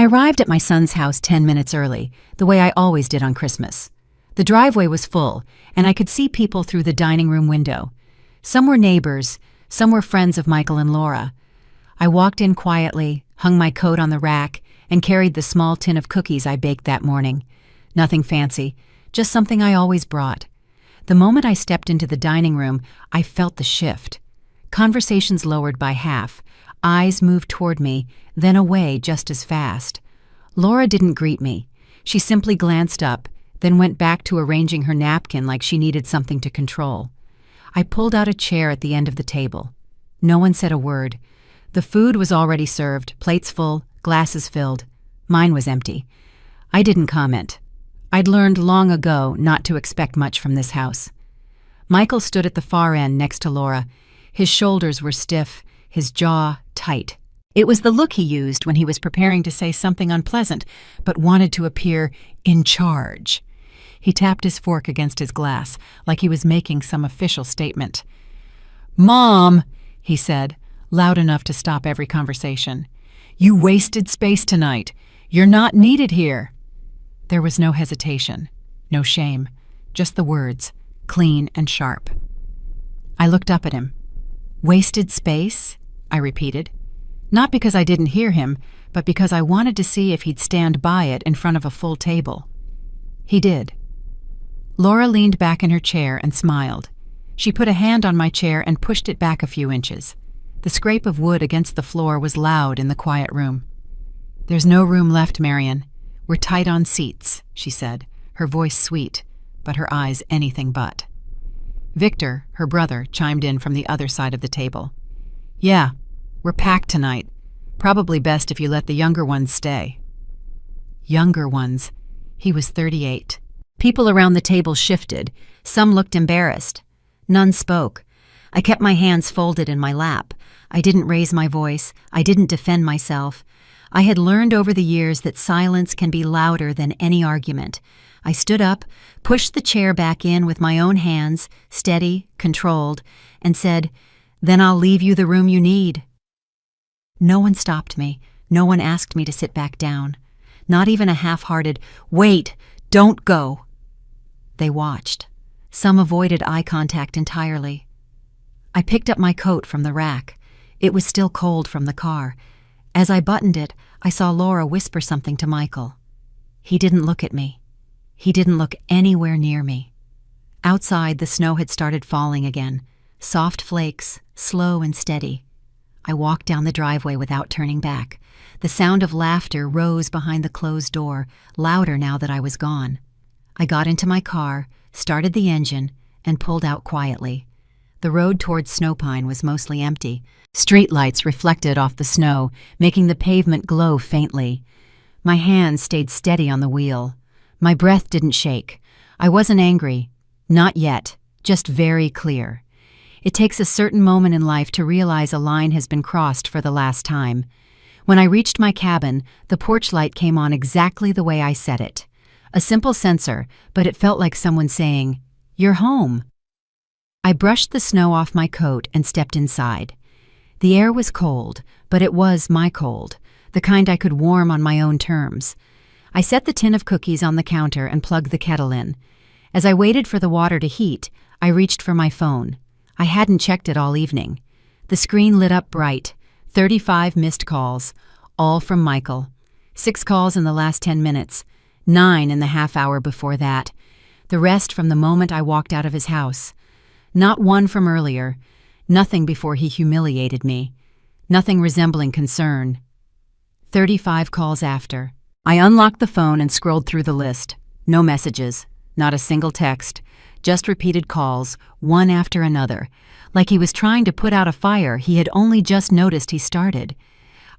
I arrived at my son's house 10 minutes early, the way I always did on Christmas. The driveway was full, and I could see people through the dining room window. Some were neighbors, some were friends of Michael and Laura. I walked in quietly, hung my coat on the rack, and carried the small tin of cookies I baked that morning. Nothing fancy, just something I always brought. The moment I stepped into the dining room, I felt the shift. Conversations lowered by half. Eyes moved toward me, then away just as fast. Laura didn't greet me. She simply glanced up, then went back to arranging her napkin like she needed something to control. I pulled out a chair at the end of the table. No one said a word. The food was already served, plates full, glasses filled. Mine was empty. I didn't comment. I'd learned long ago not to expect much from this house. Michael stood at the far end next to Laura. His shoulders were stiff, his jaw tight. It was the look he used when he was preparing to say something unpleasant, but wanted to appear in charge. He tapped his fork against his glass, like he was making some official statement. "Mom," he said, loud enough to stop every conversation. "You wasted space tonight. You're not needed here." There was no hesitation, no shame, just the words, clean and sharp. I looked up at him. "Wasted space?" I repeated. Not because I didn't hear him, but because I wanted to see if he'd stand by it in front of a full table. He did. Laura leaned back in her chair and smiled. She put a hand on my chair and pushed it back a few inches. The scrape of wood against the floor was loud in the quiet room. "There's no room left, Marion. We're tight on seats," she said, her voice sweet, but her eyes anything but. Victor, her brother, chimed in from the other side of the table. "Yeah, we're packed tonight. Probably best if you let the younger ones stay." Younger ones. He was 38. People around the table shifted. Some looked embarrassed. None spoke. I kept my hands folded in my lap. I didn't raise my voice. I didn't defend myself. I had learned over the years that silence can be louder than any argument. I stood up, pushed the chair back in with my own hands, steady, controlled, and said, "Then I'll leave you the room you need." No one stopped me. No one asked me to sit back down. Not even a half-hearted, "Wait, don't go." They watched. Some avoided eye contact entirely. I picked up my coat from the rack. It was still cold from the car. As I buttoned it, I saw Laura whisper something to Michael. He didn't look at me. He didn't look anywhere near me. Outside, the snow had started falling again. Soft flakes, slow and steady. I walked down the driveway without turning back. The sound of laughter rose behind the closed door, louder now that I was gone. I got into my car, started the engine, and pulled out quietly. The road towards Snowpine was mostly empty. Streetlights reflected off the snow, making the pavement glow faintly. My hands stayed steady on the wheel. My breath didn't shake. I wasn't angry. Not yet. Just very clear. It takes a certain moment in life to realize a line has been crossed for the last time. When I reached my cabin, the porch light came on exactly the way I set it. A simple sensor, but it felt like someone saying, "You're home." I brushed the snow off my coat and stepped inside. The air was cold, but it was my cold, the kind I could warm on my own terms. I set the tin of cookies on the counter and plugged the kettle in. As I waited for the water to heat, I reached for my phone. I hadn't checked it all evening. The screen lit up bright. 35 missed calls, all from Michael. 6 calls in the last 10 minutes, 9 in the half hour before that. The rest from the moment I walked out of his house. Not one from earlier. Nothing before he humiliated me. Nothing resembling concern. 35 calls after. I unlocked the phone and scrolled through the list. No messages. Not a single text. Just repeated calls, one after another. Like he was trying to put out a fire he had only just noticed he started.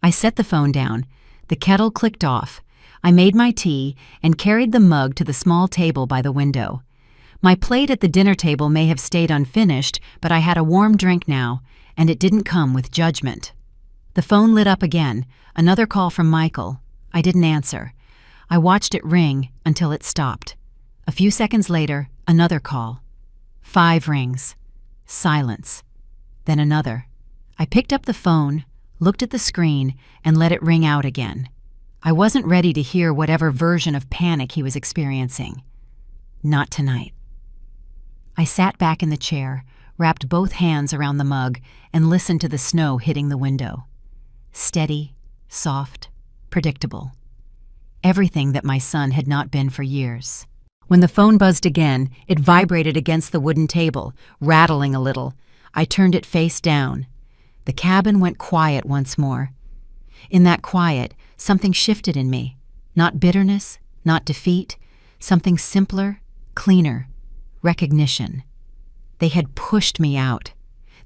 I set the phone down. The kettle clicked off. I made my tea and carried the mug to the small table by the window. My plate at the dinner table may have stayed unfinished, but I had a warm drink now, and it didn't come with judgment. The phone lit up again, another call from Michael. I didn't answer. I watched it ring until it stopped. A few seconds later, another call. 5 rings. Silence. Then another. I picked up the phone, looked at the screen, and let it ring out again. I wasn't ready to hear whatever version of panic he was experiencing. Not tonight. I sat back in the chair, wrapped both hands around the mug, and listened to the snow hitting the window. Steady, soft, predictable. Everything that my son had not been for years. When the phone buzzed again, it vibrated against the wooden table, rattling a little. I turned it face down. The cabin went quiet once more. In that quiet, something shifted in me. Not bitterness, not defeat, something simpler, cleaner. Recognition. They had pushed me out.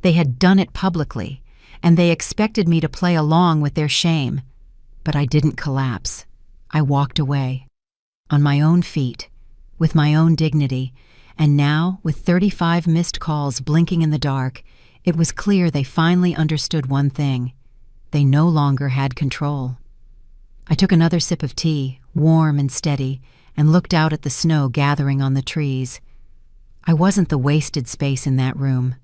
They had done it publicly, and they expected me to play along with their shame. But I didn't collapse. I walked away. On my own feet, with my own dignity, and now, with 35 missed calls blinking in the dark, it was clear they finally understood one thing. They no longer had control. I took another sip of tea, warm and steady, and looked out at the snow gathering on the trees. I wasn't the wasted space in that room.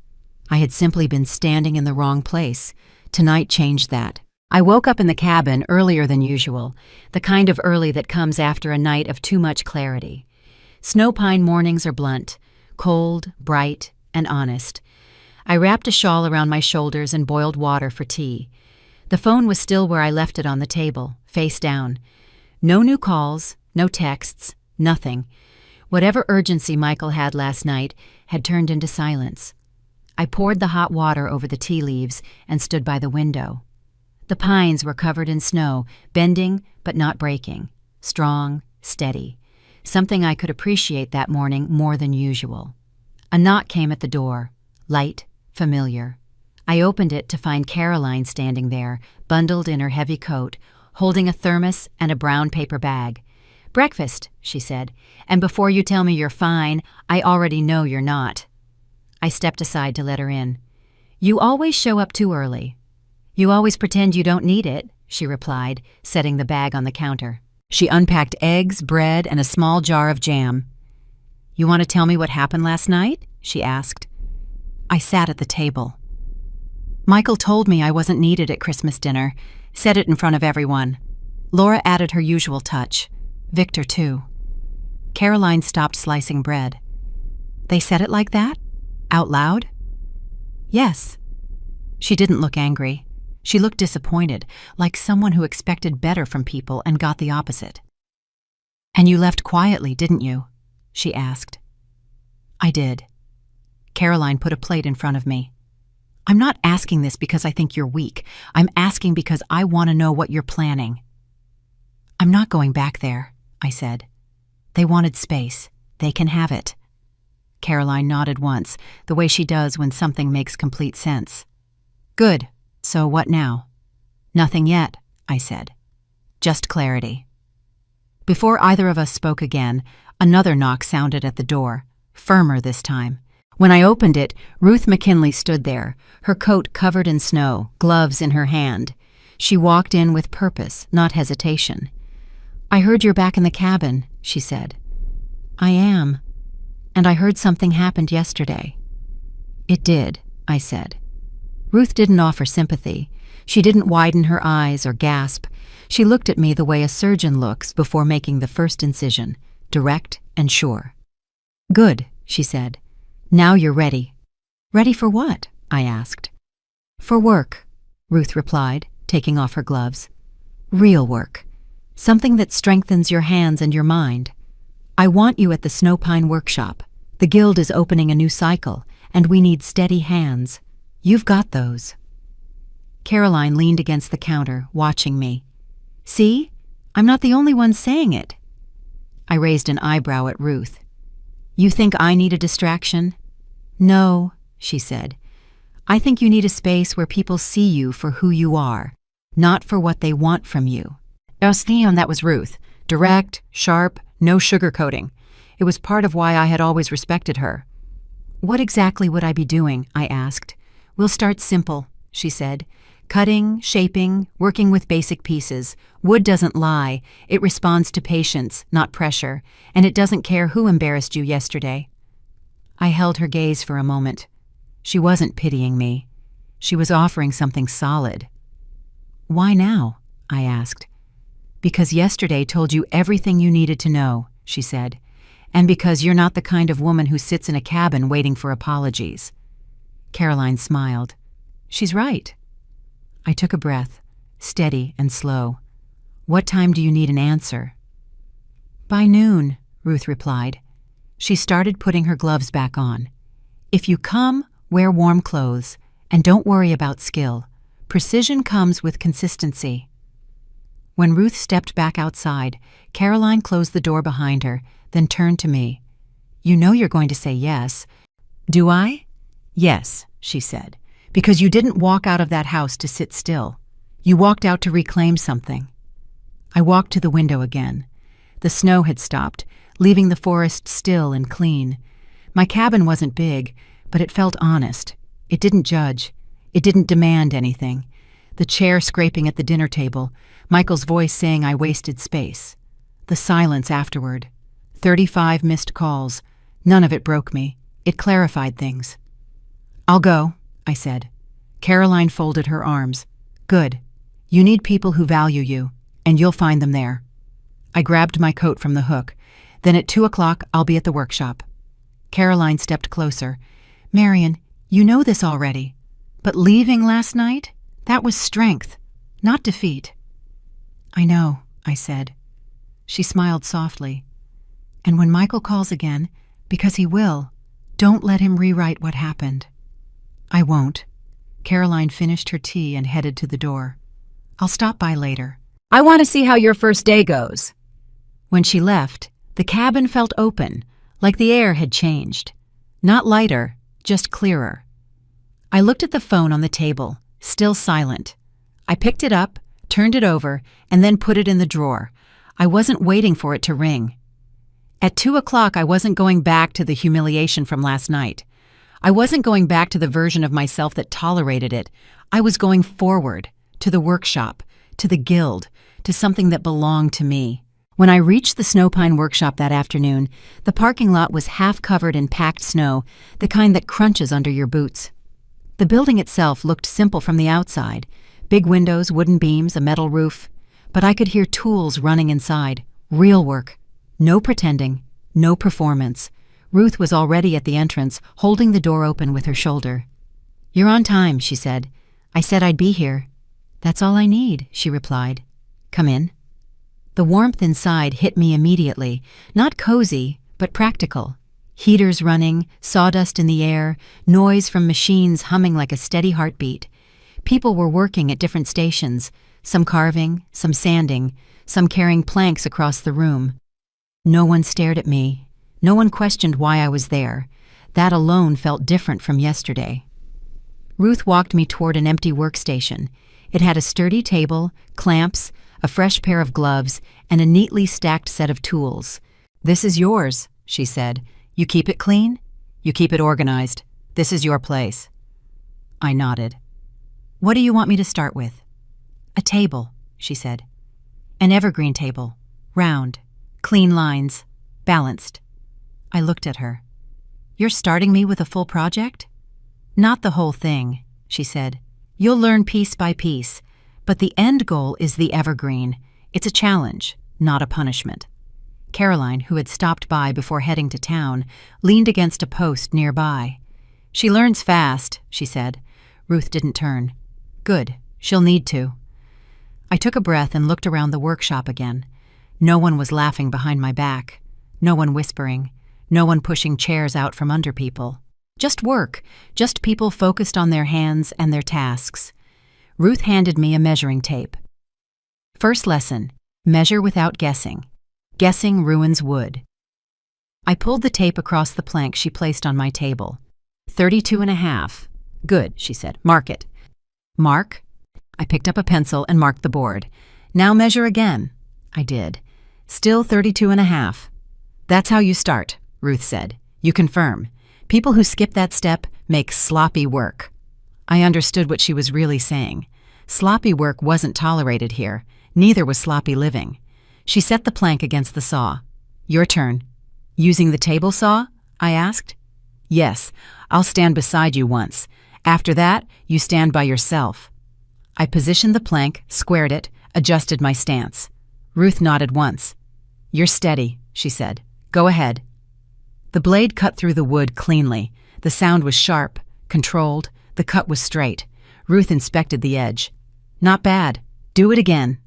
I had simply been standing in the wrong place. Tonight changed that. I woke up in the cabin earlier than usual, the kind of early that comes after a night of too much clarity. Snow pine mornings are blunt, cold, bright, and honest. I wrapped a shawl around my shoulders and boiled water for tea. The phone was still where I left it on the table, face down. No new calls, no texts, nothing. Whatever urgency Michael had last night had turned into silence. I poured the hot water over the tea leaves and stood by the window. The pines were covered in snow, bending but not breaking, strong, steady, something I could appreciate that morning more than usual. A knock came at the door, light, familiar. I opened it to find Caroline standing there, bundled in her heavy coat, holding a thermos and a brown paper bag. "Breakfast," she said, "and before you tell me you're fine, I already know you're not." I stepped aside to let her in. "You always show up too early." "You always pretend you don't need it," she replied, setting the bag on the counter. She unpacked eggs, bread, and a small jar of jam. "You want to tell me what happened last night?" she asked. I sat at the table. Michael told me I wasn't needed at Christmas dinner, said it in front of everyone. Laura added her usual touch. Victor, too. Caroline stopped slicing bread. "They said it like that? Out loud?" "Yes." She didn't look angry. She looked disappointed, like someone who expected better from people and got the opposite. "And you left quietly, didn't you?" she asked. I did. Caroline put a plate in front of me. "I'm not asking this because I think you're weak. I'm asking because I want to know what you're planning." "I'm not going back there," I said. "They wanted space. They can have it." Caroline nodded once, the way she does when something makes complete sense. "Good. So what now?" "Nothing yet," I said. "Just clarity." Before either of us spoke again, another knock sounded at the door, firmer this time. When I opened it, Ruth McKinley stood there, her coat covered in snow, gloves in her hand. She walked in with purpose, not hesitation. "I heard you're back in the cabin," she said. "I am. And I heard something happened yesterday." "It did," I said. Ruth didn't offer sympathy. She didn't widen her eyes or gasp. She looked at me the way a surgeon looks before making the first incision, direct and sure. "Good," she said. "Now you're ready." "Ready for what?" I asked. "For work," Ruth replied, taking off her gloves. "Real work. Something that strengthens your hands and your mind. I want you at the Snow Pine workshop. The guild is opening a new cycle, and we need steady hands. You've got those." Caroline leaned against the counter, watching me. "See? I'm not the only one saying it." I raised an eyebrow at Ruth. "You think I need a distraction?" "No," she said. "I think you need a space where people see you for who you are, not for what they want from you." That was Ruth. Direct, sharp, no sugarcoating. It was part of why I had always respected her. "What exactly would I be doing?" I asked. "We'll start simple," she said. "Cutting, shaping, working with basic pieces. Wood doesn't lie. It responds to patience, not pressure, and it doesn't care who embarrassed you yesterday." I held her gaze for a moment. She wasn't pitying me. She was offering something solid. "Why now?" I asked. Because yesterday told you everything you needed to know, she said, and because you're not the kind of woman who sits in a cabin waiting for apologies. Caroline smiled. She's right. I took a breath, steady and slow. What time do you need an answer? By noon, Ruth replied. She started putting her gloves back on. If you come, wear warm clothes, and don't worry about skill. Precision comes with consistency. When Ruth stepped back outside, Caroline closed the door behind her, then turned to me. You know you're going to say yes. Do I? Yes, she said, because you didn't walk out of that house to sit still. You walked out to reclaim something. I walked to the window again. The snow had stopped, leaving the forest still and clean. My cabin wasn't big, but it felt honest. It didn't judge. It didn't demand anything. The chair scraping at the dinner table, Michael's voice saying I wasted space. The silence afterward. 35 missed calls. None of it broke me. It clarified things. I'll go, I said. Caroline folded her arms. Good. You need people who value you, and you'll find them there. I grabbed my coat from the hook. Then at 2:00, I'll be at the workshop. Caroline stepped closer. Marion, you know this already. But leaving last night? That was strength, not defeat. I know, I said. She smiled softly. And when Michael calls again, because he will, don't let him rewrite what happened. I won't. Caroline finished her tea and headed to the door. I'll stop by later. I want to see how your first day goes. When she left, the cabin felt open, like the air had changed. Not lighter, just clearer. I looked at the phone on the table, still silent. I picked it up, turned it over, and then put it in the drawer. I wasn't waiting for it to ring. At 2:00, I wasn't going back to the humiliation from last night. I wasn't going back to the version of myself that tolerated it. I was going forward, to the workshop, to the guild, to something that belonged to me. When I reached the Snowpine workshop that afternoon, the parking lot was half covered in packed snow, the kind that crunches under your boots. The building itself looked simple from the outside. Big windows, wooden beams, a metal roof. But I could hear tools running inside. Real work. No pretending. No performance. Ruth was already at the entrance, holding the door open with her shoulder. You're on time, she said. I said I'd be here. That's all I need, she replied. Come in. The warmth inside hit me immediately. Not cozy, but practical. Heaters running, sawdust in the air, noise from machines humming like a steady heartbeat. People were working at different stations, some carving, some sanding, some carrying planks across the room. No one stared at me. No one questioned why I was there. That alone felt different from yesterday. Ruth walked me toward an empty workstation. It had a sturdy table, clamps, a fresh pair of gloves, and a neatly stacked set of tools. This is yours, she said. You keep it clean? You keep it organized. This is your place. I nodded. What do you want me to start with? A table, she said. An evergreen table. Round. Clean lines. Balanced. I looked at her. You're starting me with a full project? Not the whole thing, she said. You'll learn piece by piece, but the end goal is the evergreen. It's a challenge, not a punishment. Caroline, who had stopped by before heading to town, leaned against a post nearby. She learns fast, she said. Ruth didn't turn. Good, she'll need to. I took a breath and looked around the workshop again. No one was laughing behind my back. No one whispering. No one pushing chairs out from under people. Just work, just people focused on their hands and their tasks. Ruth handed me a measuring tape. First lesson, measure without guessing. Guessing ruins wood. I pulled the tape across the plank she placed on my table. 32.5. Good, she said. Mark it. Mark? I picked up a pencil and marked the board. Now measure again. I did. Still 32.5. That's how you start, Ruth said. You confirm. People who skip that step make sloppy work. I understood what she was really saying. Sloppy work wasn't tolerated here. Neither was sloppy living. She set the plank against the saw. Your turn. Using the table saw? I asked. Yes, I'll stand beside you once. After that, you stand by yourself. I positioned the plank, squared it, adjusted my stance. Ruth nodded once. "You're steady," she said. "Go ahead." The blade cut through the wood cleanly. The sound was sharp, controlled. The cut was straight. Ruth inspected the edge. "Not bad. Do it again."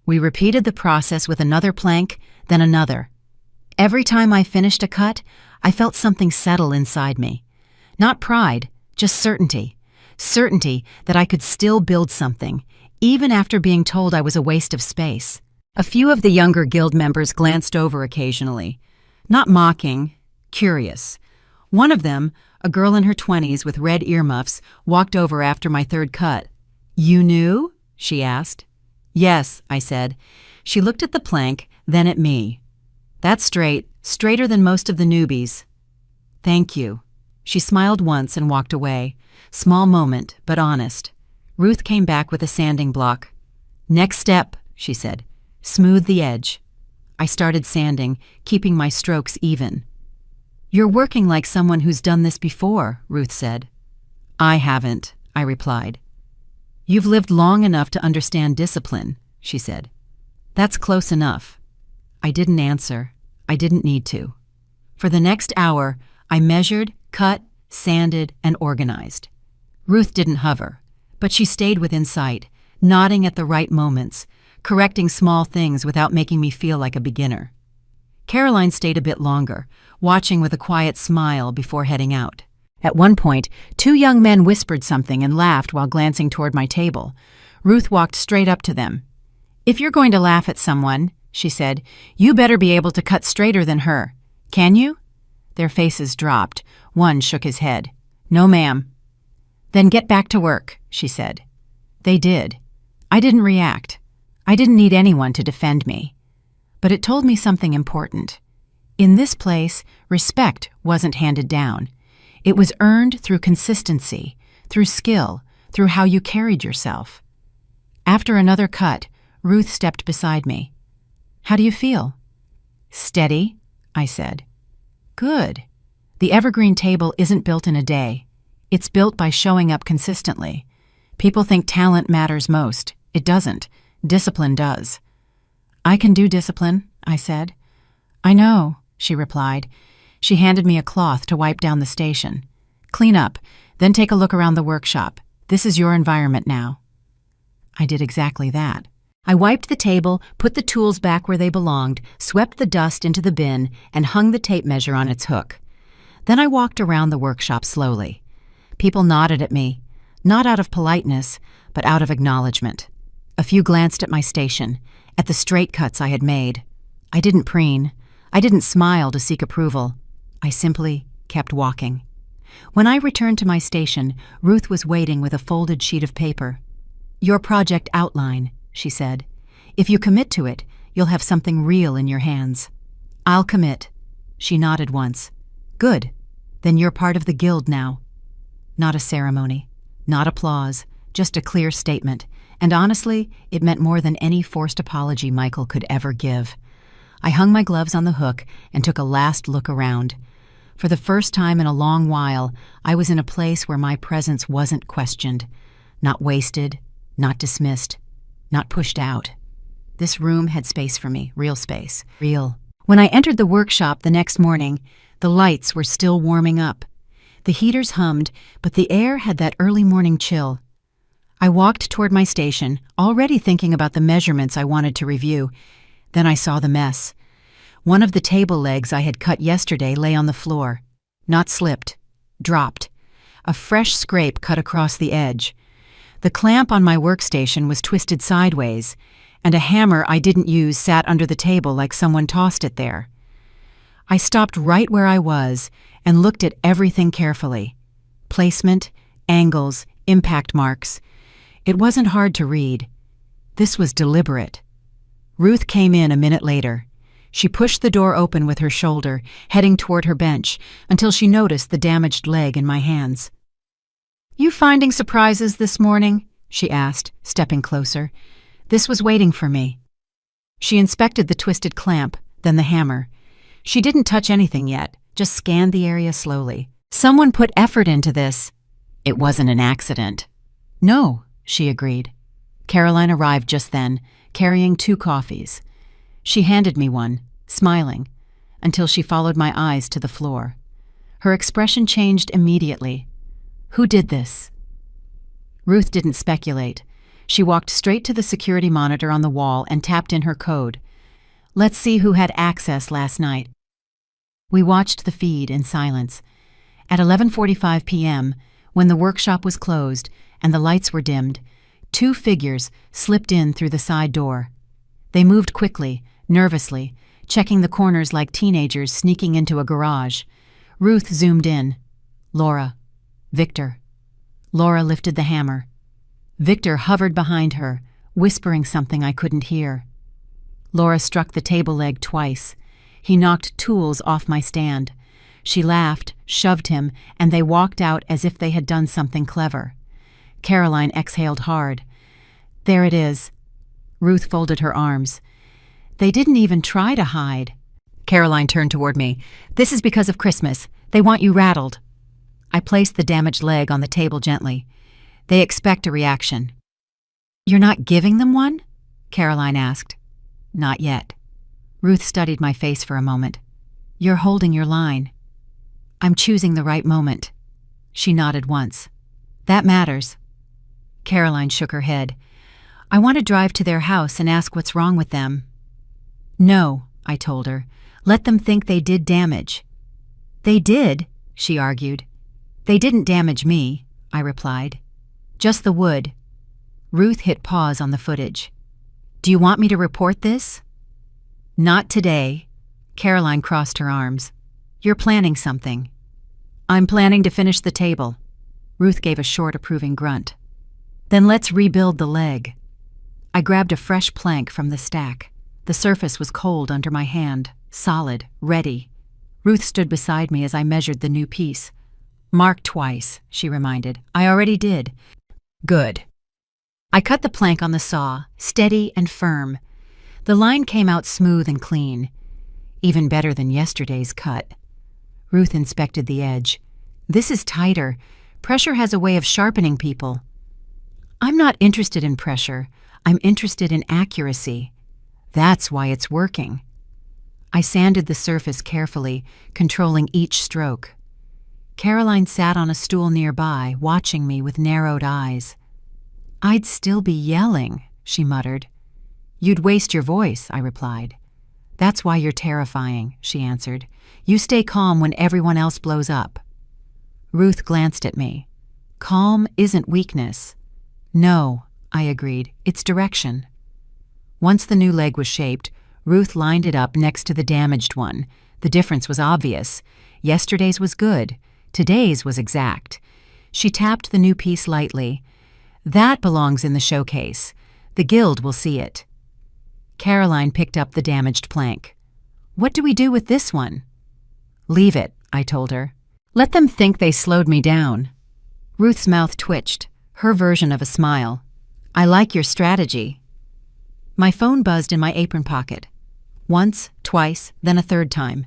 We repeated the process with another plank, then another. Every time I finished a cut, I felt something settle inside me. Not pride, just certainty. Certainty that I could still build something, even after being told I was a waste of space. A few of the younger guild members glanced over occasionally. Not mocking, curious. One of them, a girl in her 20s with red earmuffs, walked over after my third cut. "You knew?" she asked. "Yes," I said. She looked at the plank, then at me. "That's straight, straighter than most of the newbies." "Thank you." She smiled once and walked away. Small moment, but honest. Ruth came back with a sanding block. "Next step," she said. "Smooth the edge." I started sanding, keeping my strokes even. "You're working like someone who's done this before," Ruth said. "I haven't," I replied. "You've lived long enough to understand discipline," she said. "That's close enough." I didn't answer. I didn't need to. For the next hour, I measured, cut, sanded, and organized. Ruth didn't hover, but she stayed within sight, nodding at the right moments, correcting small things without making me feel like a beginner. Caroline stayed a bit longer, watching with a quiet smile before heading out. At one point, two young men whispered something and laughed while glancing toward my table. Ruth walked straight up to them. "If you're going to laugh at someone," she said, "you better be able to cut straighter than her. Can you?" Their faces dropped. One shook his head. "No, ma'am." "Then get back to work," she said. They did. I didn't react. I didn't need anyone to defend me. But it told me something important. In this place, respect wasn't handed down. It was earned through consistency, through skill, through how you carried yourself. After another cut, Ruth stepped beside me. "How do you feel?" "Steady," I said. "Good. The evergreen table isn't built in a day. It's built by showing up consistently. People think talent matters most. It doesn't. Discipline does." "I can do discipline," I said. "I know," she replied. She handed me a cloth to wipe down the station. "Clean up, then take a look around the workshop. This is your environment now." I did exactly that. I wiped the table, put the tools back where they belonged, swept the dust into the bin, and hung the tape measure on its hook. Then I walked around the workshop slowly. People nodded at me, not out of politeness, but out of acknowledgement. A few glanced at my station, at the straight cuts I had made. I didn't preen. I didn't smile to seek approval. I simply kept walking. When I returned to my station, Ruth was waiting with a folded sheet of paper. "Your project outline," she said. "If you commit to it, you'll have something real in your hands." "I'll commit." She nodded once. "Good. Then you're part of the guild now." Not a ceremony, not applause, just a clear statement. And honestly, it meant more than any forced apology Michael could ever give. I hung my gloves on the hook and took a last look around. For the first time in a long while, I was in a place where my presence wasn't questioned, not wasted, not dismissed, not pushed out. This room had space for me, real space, real. When I entered the workshop the next morning, the lights were still warming up. The heaters hummed, but the air had that early morning chill. I walked toward my station, already thinking about the measurements I wanted to review. Then I saw the mess. One of the table legs I had cut yesterday lay on the floor. Not slipped, dropped. A fresh scrape cut across the edge. The clamp on my workstation was twisted sideways, and a hammer I didn't use sat under the table like someone tossed it there. I stopped right where I was and looked at everything carefully. Placement, angles, impact marks. It wasn't hard to read. This was deliberate. Ruth came in a minute later. She pushed the door open with her shoulder, heading toward her bench, until she noticed the damaged leg in my hands. "You finding surprises this morning?" she asked, stepping closer. This was waiting for me. She inspected the twisted clamp, then the hammer. She didn't touch anything yet, just scanned the area slowly. Someone put effort into this. It wasn't an accident. "No," she agreed. Caroline arrived just then, carrying 2 coffees. She handed me one, smiling, until she followed my eyes to the floor. Her expression changed immediately. Who did this? Ruth didn't speculate. She walked straight to the security monitor on the wall and tapped in her code. Let's see who had access last night. We watched the feed in silence. At 11:45 p.m., when the workshop was closed and the lights were dimmed, 2 figures slipped in through the side door. They moved quickly, nervously, checking the corners like teenagers sneaking into a garage. Ruth zoomed in. Laura. Victor. Laura lifted the hammer. Victor hovered behind her, whispering something I couldn't hear. Laura struck the table leg twice. He knocked tools off my stand. She laughed, shoved him, and they walked out as if they had done something clever. Caroline exhaled hard. There it is. Ruth folded her arms. They didn't even try to hide. Caroline turned toward me. This is because of Christmas. They want you rattled. I placed the damaged leg on the table gently. They expect a reaction. You're not giving them one? Caroline asked. Not yet. Ruth studied my face for a moment. You're holding your line. I'm choosing the right moment. She nodded once. That matters. Caroline shook her head. I want to drive to their house and ask what's wrong with them. No, I told her. Let them think they did damage. They did, she argued. They didn't damage me, I replied. Just the wood. Ruth hit pause on the footage. Do you want me to report this? Not today. Caroline crossed her arms. You're planning something. I'm planning to finish the table. Ruth gave a short, approving grunt. Then let's rebuild the leg. I grabbed a fresh plank from the stack. The surface was cold under my hand, solid, ready. Ruth stood beside me as I measured the new piece. Mark twice, she reminded. I already did. Good. I cut the plank on the saw, steady and firm. The line came out smooth and clean. Even better than yesterday's cut. Ruth inspected the edge. This is tighter. Pressure has a way of sharpening people. I'm not interested in pressure. I'm interested in accuracy. That's why it's working. I sanded the surface carefully, controlling each stroke. Caroline sat on a stool nearby, watching me with narrowed eyes. I'd still be yelling, she muttered. You'd waste your voice, I replied. That's why you're terrifying, she answered. You stay calm when everyone else blows up. Ruth glanced at me. Calm isn't weakness. No, I agreed. It's direction. Once the new leg was shaped, Ruth lined it up next to the damaged one. The difference was obvious. Yesterday's was good. Today's was exact. She tapped the new piece lightly. That belongs in the showcase. The guild will see it. Caroline picked up the damaged plank. What do we do with this one? Leave it, I told her. Let them think they slowed me down. Ruth's mouth twitched, her version of a smile. I like your strategy. My phone buzzed in my apron pocket. Once, twice, then a third time.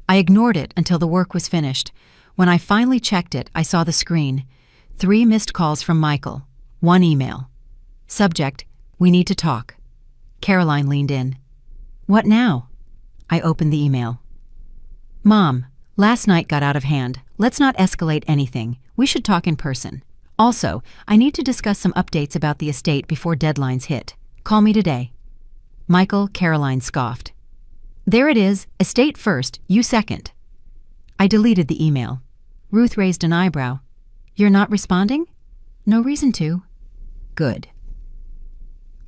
I ignored it until the work was finished. When I finally checked it, I saw the screen. 3 missed calls from Michael. 1 email. Subject, we need to talk. Caroline leaned in. What now? I opened the email. Mom, last night got out of hand. Let's not escalate anything. We should talk in person. Also, I need to discuss some updates about the estate before deadlines hit. Call me today. Michael, Caroline scoffed. There it is. Estate first, you second. I deleted the email. Ruth raised an eyebrow. You're not responding? No reason to. Good.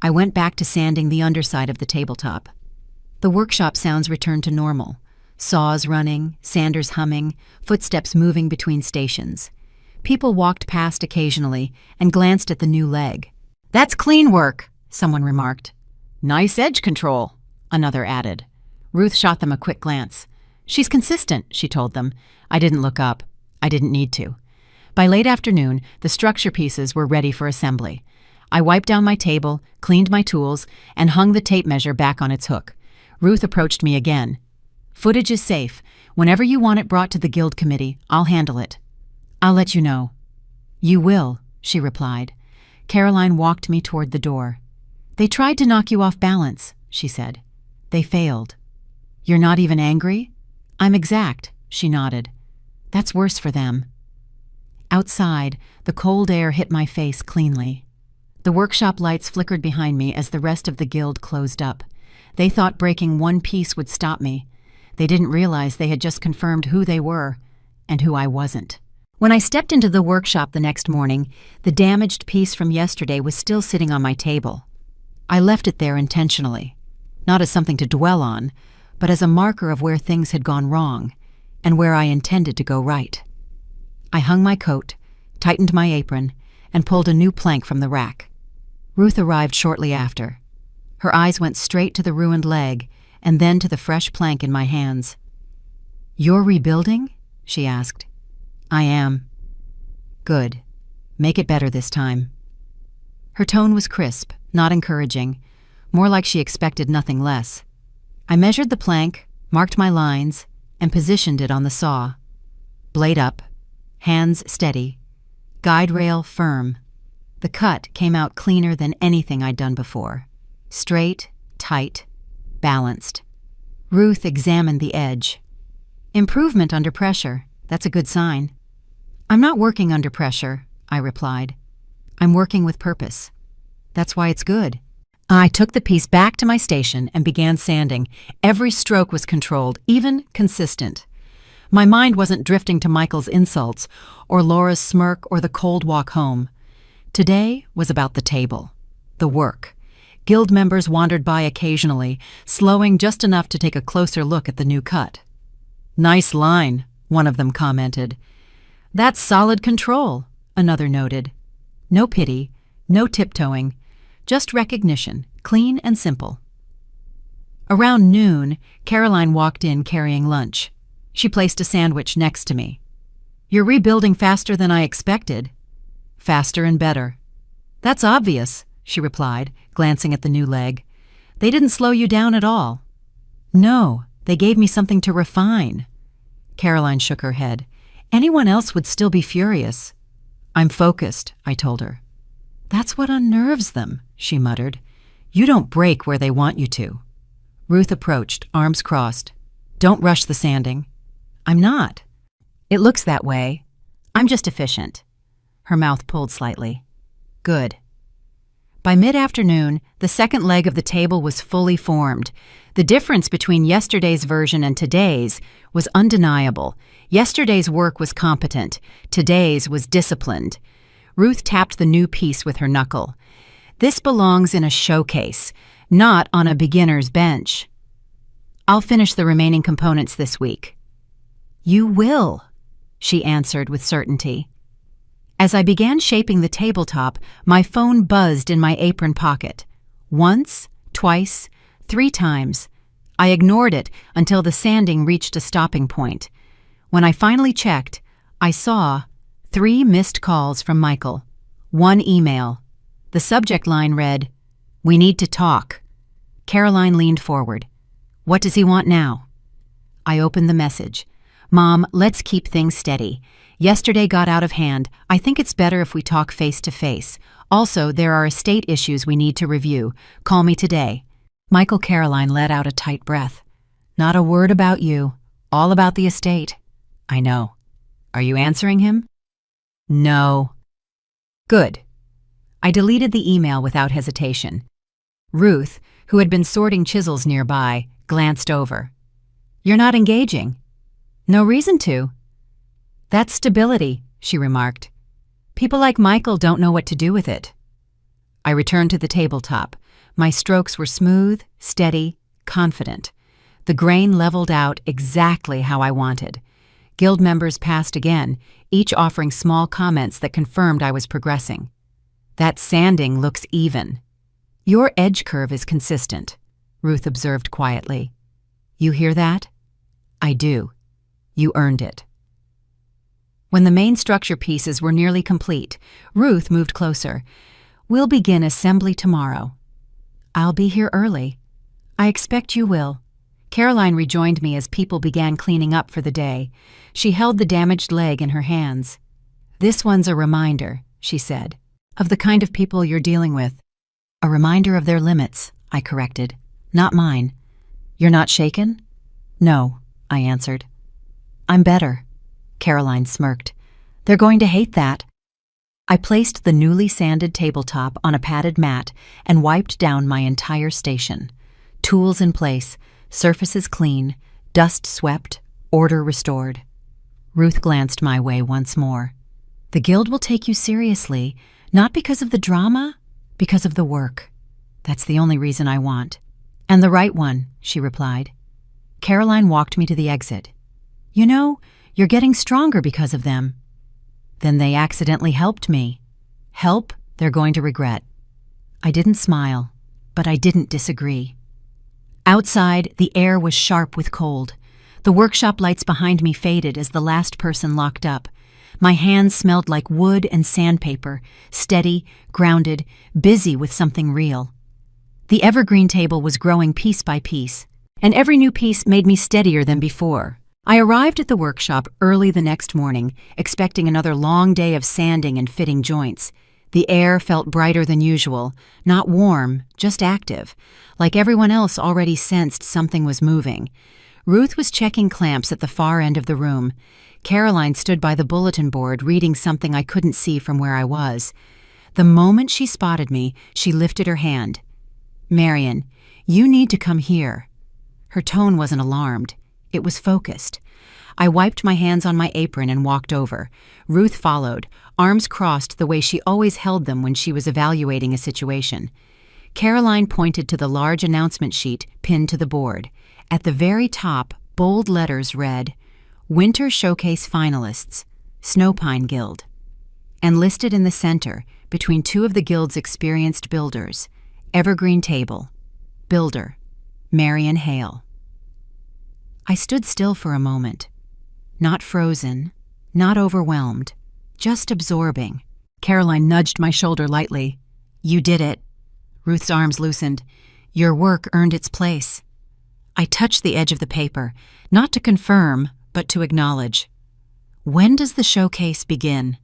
I went back to sanding the underside of the tabletop. The workshop sounds returned to normal. Saws running, sanders humming, footsteps moving between stations. People walked past occasionally and glanced at the new leg. That's clean work, someone remarked. Nice edge control, another added. Ruth shot them a quick glance. She's consistent, she told them. I didn't look up. I didn't need to. By late afternoon, the structure pieces were ready for assembly. I wiped down my table, cleaned my tools, and hung the tape measure back on its hook. Ruth approached me again. Footage is safe. Whenever you want it brought to the guild committee, I'll handle it. I'll let you know. You will, she replied. Caroline walked me toward the door. They tried to knock you off balance, she said. They failed. You're not even angry? I'm exact, she nodded. That's worse for them. Outside, the cold air hit my face cleanly. The workshop lights flickered behind me as the rest of the guild closed up. They thought breaking one piece would stop me. They didn't realize they had just confirmed who they were and who I wasn't. When I stepped into the workshop the next morning, the damaged piece from yesterday was still sitting on my table. I left it there intentionally, not as something to dwell on, but as a marker of where things had gone wrong and where I intended to go right. I hung my coat, tightened my apron, and pulled a new plank from the rack. Ruth arrived shortly after. Her eyes went straight to the ruined leg and then to the fresh plank in my hands. "You're rebuilding?" she asked. "I am." "Good. Make it better this time." Her tone was crisp, not encouraging, more like she expected nothing less. I measured the plank, marked my lines, and positioned it on the saw. Blade up, hands steady, guide rail firm. The cut came out cleaner than anything I'd done before. Straight, tight, balanced. Ruth examined the edge. "Improvement under pressure. That's a good sign." "I'm not working under pressure," I replied. "I'm working with purpose. That's why it's good." I took the piece back to my station and began sanding. Every stroke was controlled, even consistent. My mind wasn't drifting to Michael's insults, or Laura's smirk, or the cold walk home. Today was about the table, the work. Guild members wandered by occasionally, slowing just enough to take a closer look at the new cut. "Nice line," one of them commented. "That's solid control," another noted. No pity, no tiptoeing, just recognition, clean and simple. Around noon, Caroline walked in carrying lunch. She placed a sandwich next to me. "You're rebuilding faster than I expected." "Faster and better." "That's obvious," she replied, glancing at the new leg. "They didn't slow you down at all." "No, they gave me something to refine." Caroline shook her head. "Anyone else would still be furious." "I'm focused," I told her. "That's what unnerves them," she muttered. "You don't break where they want you to." Ruth approached, arms crossed. "Don't rush the sanding." "I'm not." "It looks that way. I'm just efficient." Her mouth pulled slightly. "Good." By mid-afternoon, the second leg of the table was fully formed. The difference between yesterday's version and today's was undeniable. Yesterday's work was competent. Today's was disciplined. Ruth tapped the new piece with her knuckle. "This belongs in a showcase, not on a beginner's bench." "I'll finish the remaining components this week." "You will," she answered with certainty. As I began shaping the tabletop, my phone buzzed in my apron pocket. Once, twice, 3 times. I ignored it until the sanding reached a stopping point. When I finally checked, I saw 3 missed calls from Michael. 1 email. The subject line read, "We need to talk." Caroline leaned forward. "What does he want now?" I opened the message. "Mom, let's keep things steady. Yesterday got out of hand. I think it's better if we talk face to face. Also, there are estate issues we need to review. Call me today." Michael Caroline let out a tight breath. "Not a word about you. All about the estate." "I know. Are you answering him?" "No." "Good." I deleted the email without hesitation. Ruth, who had been sorting chisels nearby, glanced over. "You're not engaging." "No reason to." "That's stability," she remarked. "People like Michael don't know what to do with it." I returned to the tabletop. My strokes were smooth, steady, confident. The grain leveled out exactly how I wanted. Guild members passed again, each offering small comments that confirmed I was progressing. "That sanding looks even." "Your edge curve is consistent," Ruth observed quietly. "You hear that?" "I do. You earned it." When the main structure pieces were nearly complete, Ruth moved closer. "We'll begin assembly tomorrow." "I'll be here early." "I expect you will." Caroline rejoined me as people began cleaning up for the day. She held the damaged leg in her hands. "This one's a reminder," she said, "of the kind of people you're dealing with." "A reminder of their limits," I corrected. "Not mine." You're not shaken? No, I answered. I'm better. Caroline smirked. They're going to hate that. I placed the newly sanded tabletop on a padded mat and wiped down my entire station. Tools in place, surfaces clean, dust swept, order restored. Ruth glanced my way once more. The guild will take you seriously, not because of the drama, because of the work. That's the only reason I want. And the right one, she replied. Caroline walked me to the exit. You know, you're getting stronger because of them. Then they accidentally helped me. Help they're going to regret. I didn't smile, but I didn't disagree. Outside, the air was sharp with cold. The workshop lights behind me faded as the last person locked up. My hands smelled like wood and sandpaper, steady, grounded, busy with something real. The evergreen table was growing piece by piece, and every new piece made me steadier than before. I arrived at the workshop early the next morning, expecting another long day of sanding and fitting joints. The air felt brighter than usual, not warm, just active, like everyone else already sensed something was moving. Ruth was checking clamps at the far end of the room. Caroline stood by the bulletin board reading something I couldn't see from where I was. The moment she spotted me, she lifted her hand. Marian, you need to come here. Her tone wasn't alarmed. It was focused. I wiped my hands on my apron and walked over. Ruth followed, arms crossed the way she always held them when she was evaluating a situation. Caroline pointed to the large announcement sheet pinned to the board. At the very top, bold letters read, Winter Showcase Finalists, Snowpine Guild. And listed in the center, between two of the guild's experienced builders, Evergreen Table, Builder, Marian Hale. I stood still for a moment. Not frozen, not overwhelmed, just absorbing. Caroline nudged my shoulder lightly. You did it. Ruth's arms loosened. Your work earned its place. I touched the edge of the paper, not to confirm, but to acknowledge. When does the showcase begin?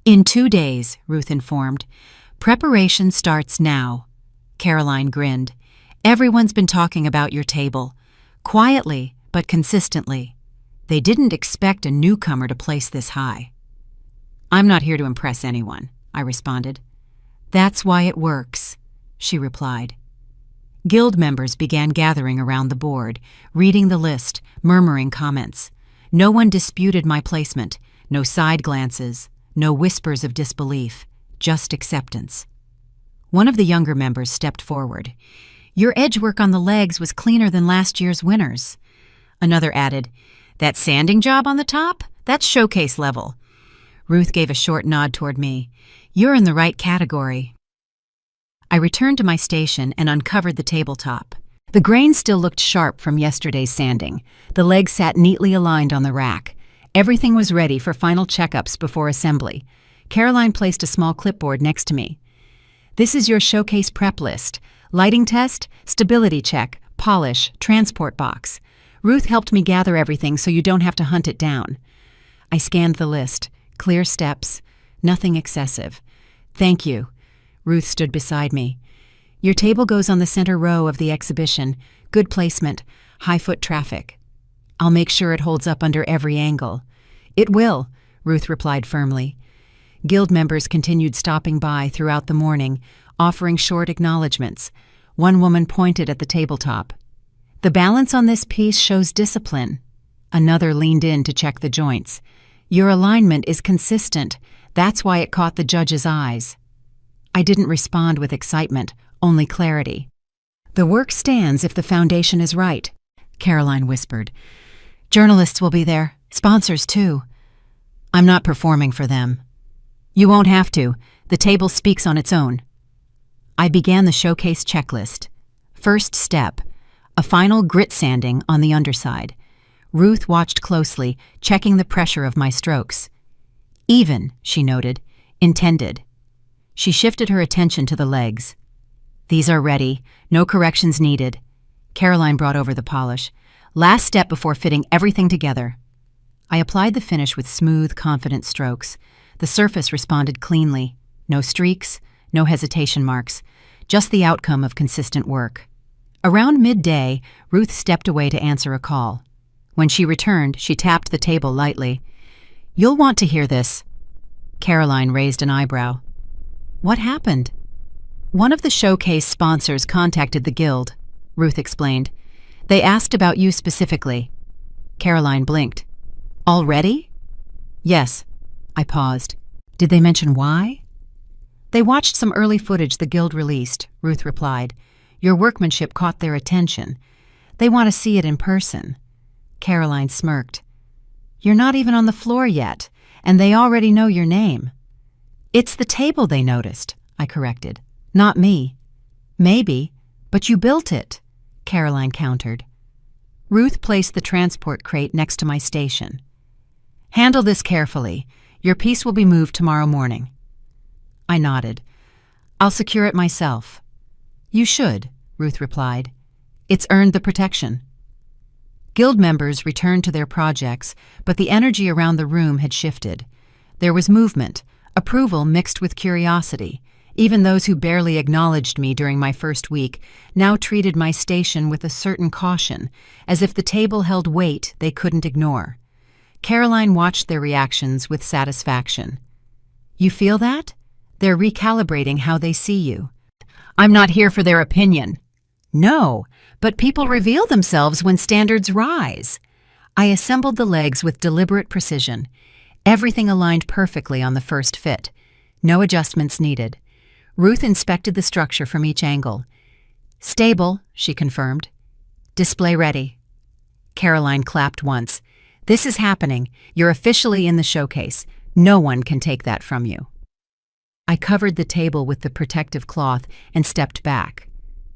In 2 days, Ruth informed. Preparation starts now. Caroline grinned. Everyone's been talking about your table. Quietly, but consistently. They didn't expect a newcomer to place this high. I'm not here to impress anyone, I responded. That's why it works, she replied. Guild members began gathering around the board, reading the list, murmuring comments. No one disputed my placement, no side glances, no whispers of disbelief, just acceptance. One of the younger members stepped forward. Your edge work on the legs was cleaner than last year's winners. Another added, that sanding job on the top? That's showcase level. Ruth gave a short nod toward me. You're in the right category. I returned to my station and uncovered the tabletop. The grain still looked sharp from yesterday's sanding. The legs sat neatly aligned on the rack. Everything was ready for final checkups before assembly. Caroline placed a small clipboard next to me. This is your showcase prep list. Lighting test, stability check, polish, transport box. Ruth helped me gather everything so you don't have to hunt it down. I scanned the list. Clear steps. Nothing excessive. Thank you. Ruth stood beside me. Your table goes on the center row of the exhibition. Good placement. High foot traffic. I'll make sure it holds up under every angle. It will, Ruth replied firmly. Guild members continued stopping by throughout the morning, offering short acknowledgments. One woman pointed at the tabletop. The balance on this piece shows discipline. Another leaned in to check the joints. Your alignment is consistent. That's why it caught the judge's eyes. I didn't respond with excitement, only clarity. The work stands if the foundation is right, Caroline whispered. Journalists will be there, sponsors too. I'm not performing for them. You won't have to. The table speaks on its own. I began the showcase checklist. First step, a final grit sanding on the underside. Ruth watched closely, checking the pressure of my strokes. Even, she noted, intended. She shifted her attention to the legs. These are ready, no corrections needed. Caroline brought over the polish. Last step before fitting everything together. I applied the finish with smooth, confident strokes. The surface responded cleanly. No streaks, no hesitation marks, just the outcome of consistent work. Around midday, Ruth stepped away to answer a call. When she returned, she tapped the table lightly. "You'll want to hear this." Caroline raised an eyebrow. "What happened?" "One of the showcase sponsors contacted the guild," Ruth explained. "They asked about you specifically." Caroline blinked. "Already?" "Yes." I paused. "Did they mention why?" "They watched some early footage the guild released," Ruth replied. "Your workmanship caught their attention. They want to see it in person." Caroline smirked. "You're not even on the floor yet, and they already know your name." "It's the table they noticed," I corrected. "Not me." "Maybe, but you built it," Caroline countered. Ruth placed the transport crate next to my station. "Handle this carefully. Your piece will be moved tomorrow morning." I nodded. "I'll secure it myself." "You should," Ruth replied. "It's earned the protection." Guild members returned to their projects, but the energy around the room had shifted. There was movement, approval mixed with curiosity. Even those who barely acknowledged me during my first week now treated my station with a certain caution, as if the table held weight they couldn't ignore. Caroline watched their reactions with satisfaction. "You feel that? They're recalibrating how they see you." "I'm not here for their opinion." "No, but people reveal themselves when standards rise." I assembled the legs with deliberate precision. Everything aligned perfectly on the first fit. No adjustments needed. Ruth inspected the structure from each angle. "Stable," she confirmed. "Display ready." Caroline clapped once. "This is happening. You're officially in the showcase. No one can take that from you." I covered the table with the protective cloth and stepped back.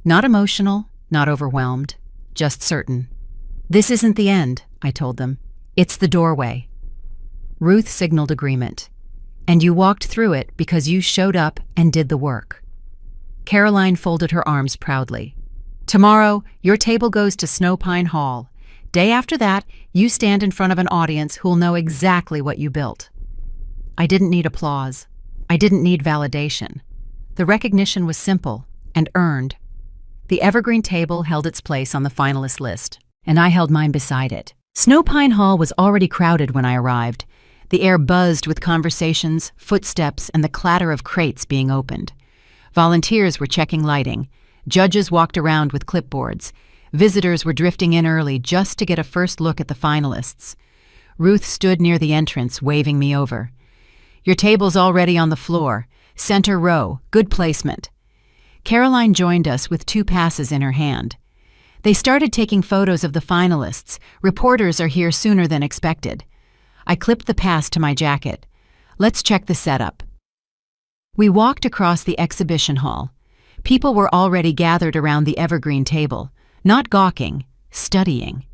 Not emotional, not overwhelmed, just certain. "This isn't the end," I told them. "It's the doorway." Ruth signaled agreement. "And you walked through it because you showed up and did the work." Caroline folded her arms proudly. "Tomorrow, your table goes to Snowpine Hall. Day after that, you stand in front of an audience who'll know exactly what you built." I didn't need applause. I didn't need validation. The recognition was simple and earned. The evergreen table held its place on the finalist list, and I held mine beside it. Snowpine Hall was already crowded when I arrived. The air buzzed with conversations, footsteps, and the clatter of crates being opened. Volunteers were checking lighting. Judges walked around with clipboards. Visitors were drifting in early just to get a first look at the finalists. Ruth stood near the entrance, waving me over. "Your table's already on the floor. Center row. Good placement." Caroline joined us with 2 passes in her hand. They started taking photos of the finalists. Reporters are here sooner than expected. I clipped the pass to my jacket. "Let's check the setup." We walked across the exhibition hall. People were already gathered around the evergreen table, not gawking, studying.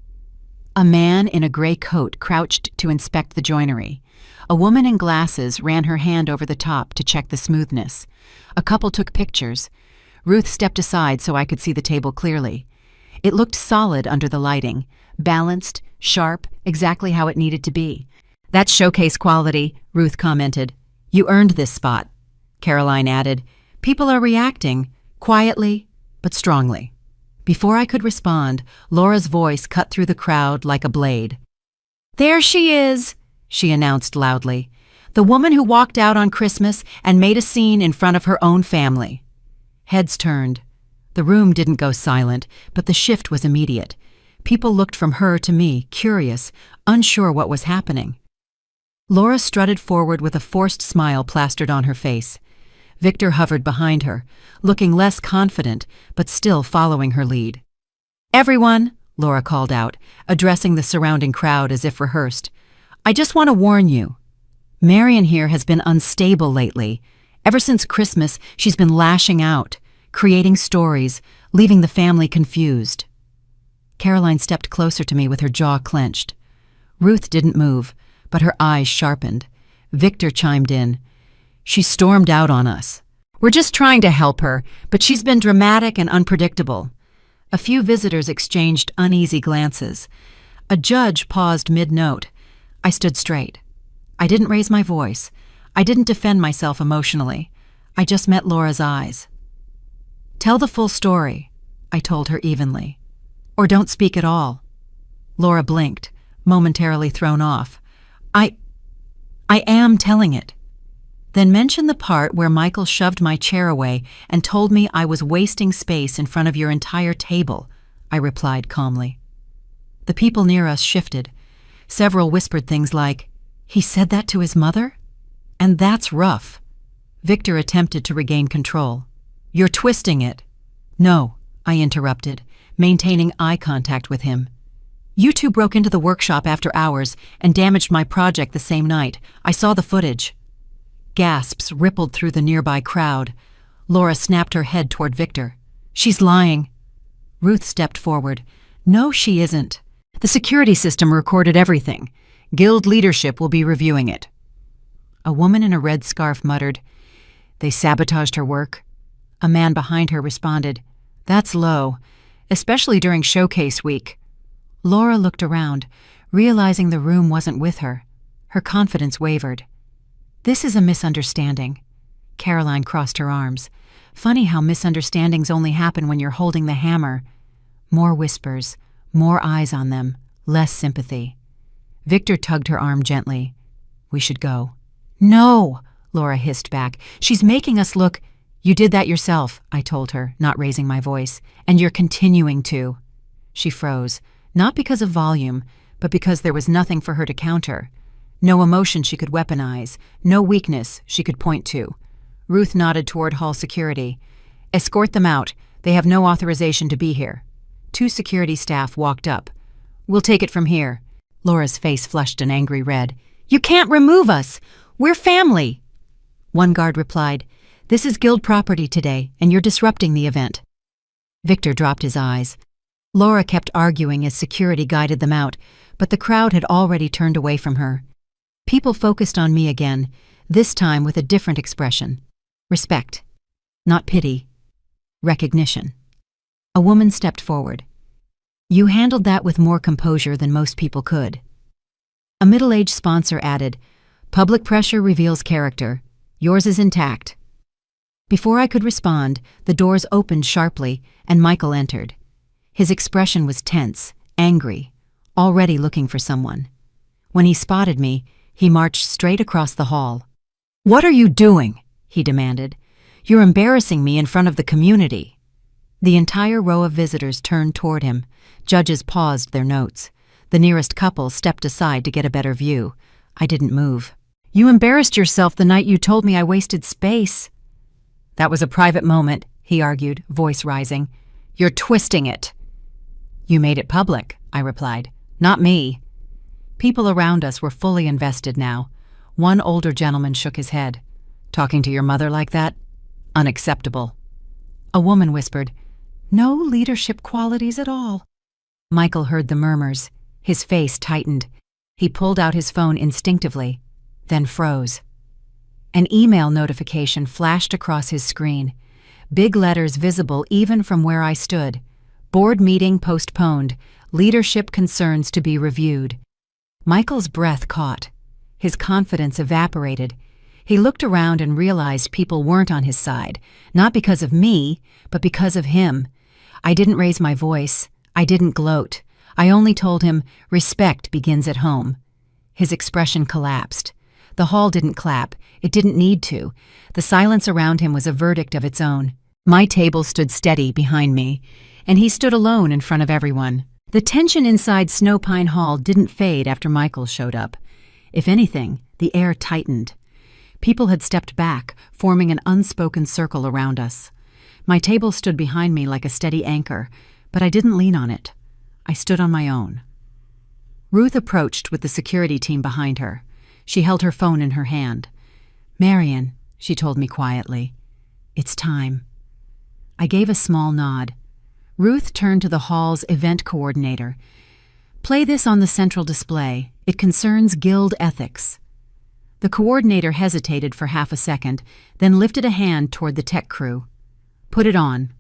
A man in a gray coat crouched to inspect the joinery. A woman in glasses ran her hand over the top to check the smoothness. A couple took pictures. Ruth stepped aside so I could see the table clearly. It looked solid under the lighting, balanced, sharp, exactly how it needed to be. "That's showcase quality," Ruth commented. "You earned this spot." Caroline added, "People are reacting, quietly, but strongly." Before I could respond, Laura's voice cut through the crowd like a blade. "There she is," she announced loudly. "The woman who walked out on Christmas and made a scene in front of her own family." Heads turned. The room didn't go silent, but the shift was immediate. People looked from her to me, curious, unsure what was happening. Laura strutted forward with a forced smile plastered on her face. Victor hovered behind her, looking less confident, but still following her lead. "Everyone," Laura called out, addressing the surrounding crowd as if rehearsed. "I just want to warn you. Marion here has been unstable lately. Ever since Christmas, she's been lashing out, creating stories, leaving the family confused." Caroline stepped closer to me with her jaw clenched. Ruth didn't move, but her eyes sharpened. Victor chimed in. "She stormed out on us. We're just trying to help her, but she's been dramatic and unpredictable." A few visitors exchanged uneasy glances. A judge paused mid-note. I stood straight. I didn't raise my voice. I didn't defend myself emotionally. I just met Laura's eyes. "Tell the full story," I told her evenly. Or don't speak at all. Laura blinked, momentarily thrown off. I am telling it. Then mention the part where Michael shoved my chair away and told me I was wasting space in front of your entire table, I replied calmly. The people near us shifted. Several whispered things like, "He said that to his mother? And that's rough." Victor attempted to regain control. "You're twisting it." "No," I interrupted, maintaining eye contact with him. "You two broke into the workshop after hours and damaged my project the same night. I saw the footage." Gasps rippled through the nearby crowd. Laura snapped her head toward Victor. "She's lying." Ruth stepped forward. "No, she isn't. The security system recorded everything. Guild leadership will be reviewing it." A woman in a red scarf muttered, "They sabotaged her work." A man behind her responded, "That's low, especially during showcase week." Laura looked around, realizing the room wasn't with her. Her confidence wavered. "This is a misunderstanding." Caroline crossed her arms. "Funny how misunderstandings only happen when you're holding the hammer." More whispers, more eyes on them, less sympathy. Victor tugged her arm gently. "We should go." "No," Laura hissed back. "She's making us look—" "You did that yourself," I told her, not raising my voice. "And you're continuing to." She froze, not because of volume, but because there was nothing for her to counter. No emotion she could weaponize, no weakness she could point to. Ruth nodded toward hall security. "Escort them out. They have no authorization to be here." 2 security staff walked up. "We'll take it from here." Laura's face flushed an angry red. "You can't remove us! We're family!" One guard replied, "This is guild property today, and you're disrupting the event." Victor dropped his eyes. Laura kept arguing as security guided them out, but the crowd had already turned away from her. People focused on me again, this time with a different expression. Respect. Not pity. Recognition. A woman stepped forward. "You handled that with more composure than most people could." A middle-aged sponsor added, "Public pressure reveals character. Yours is intact." Before I could respond, the doors opened sharply, and Michael entered. His expression was tense, angry, already looking for someone. When he spotted me, he marched straight across the hall. "What are you doing?" he demanded. "You're embarrassing me in front of the community." The entire row of visitors turned toward him. Judges paused their notes. The nearest couple stepped aside to get a better view. I didn't move. "You embarrassed yourself the night you told me I wasted space." "That was a private moment," he argued, voice rising. "You're twisting it." "You made it public," I replied. "Not me." People around us were fully invested now. One older gentleman shook his head. "Talking to your mother like that? Unacceptable." A woman whispered, "No leadership qualities at all." Michael heard the murmurs. His face tightened. He pulled out his phone instinctively, then froze. An email notification flashed across his screen. Big letters visible even from where I stood. "Board meeting postponed. Leadership concerns to be reviewed." Michael's breath caught. His confidence evaporated. He looked around and realized people weren't on his side, not because of me, but because of him. I didn't raise my voice. I didn't gloat. I only told him, "Respect begins at home." His expression collapsed. The hall didn't clap. It didn't need to. The silence around him was a verdict of its own. My table stood steady behind me, and he stood alone in front of everyone. The tension inside Snowpine Hall didn't fade after Michael showed up. If anything, the air tightened. People had stepped back, forming an unspoken circle around us. My table stood behind me like a steady anchor, but I didn't lean on it. I stood on my own. Ruth approached with the security team behind her. She held her phone in her hand. "Marion," she told me quietly, "it's time." I gave a small nod. Ruth turned to the hall's event coordinator. "Play this on the central display. It concerns guild ethics." The coordinator hesitated for half a second, then lifted a hand toward the tech crew. "Put it on."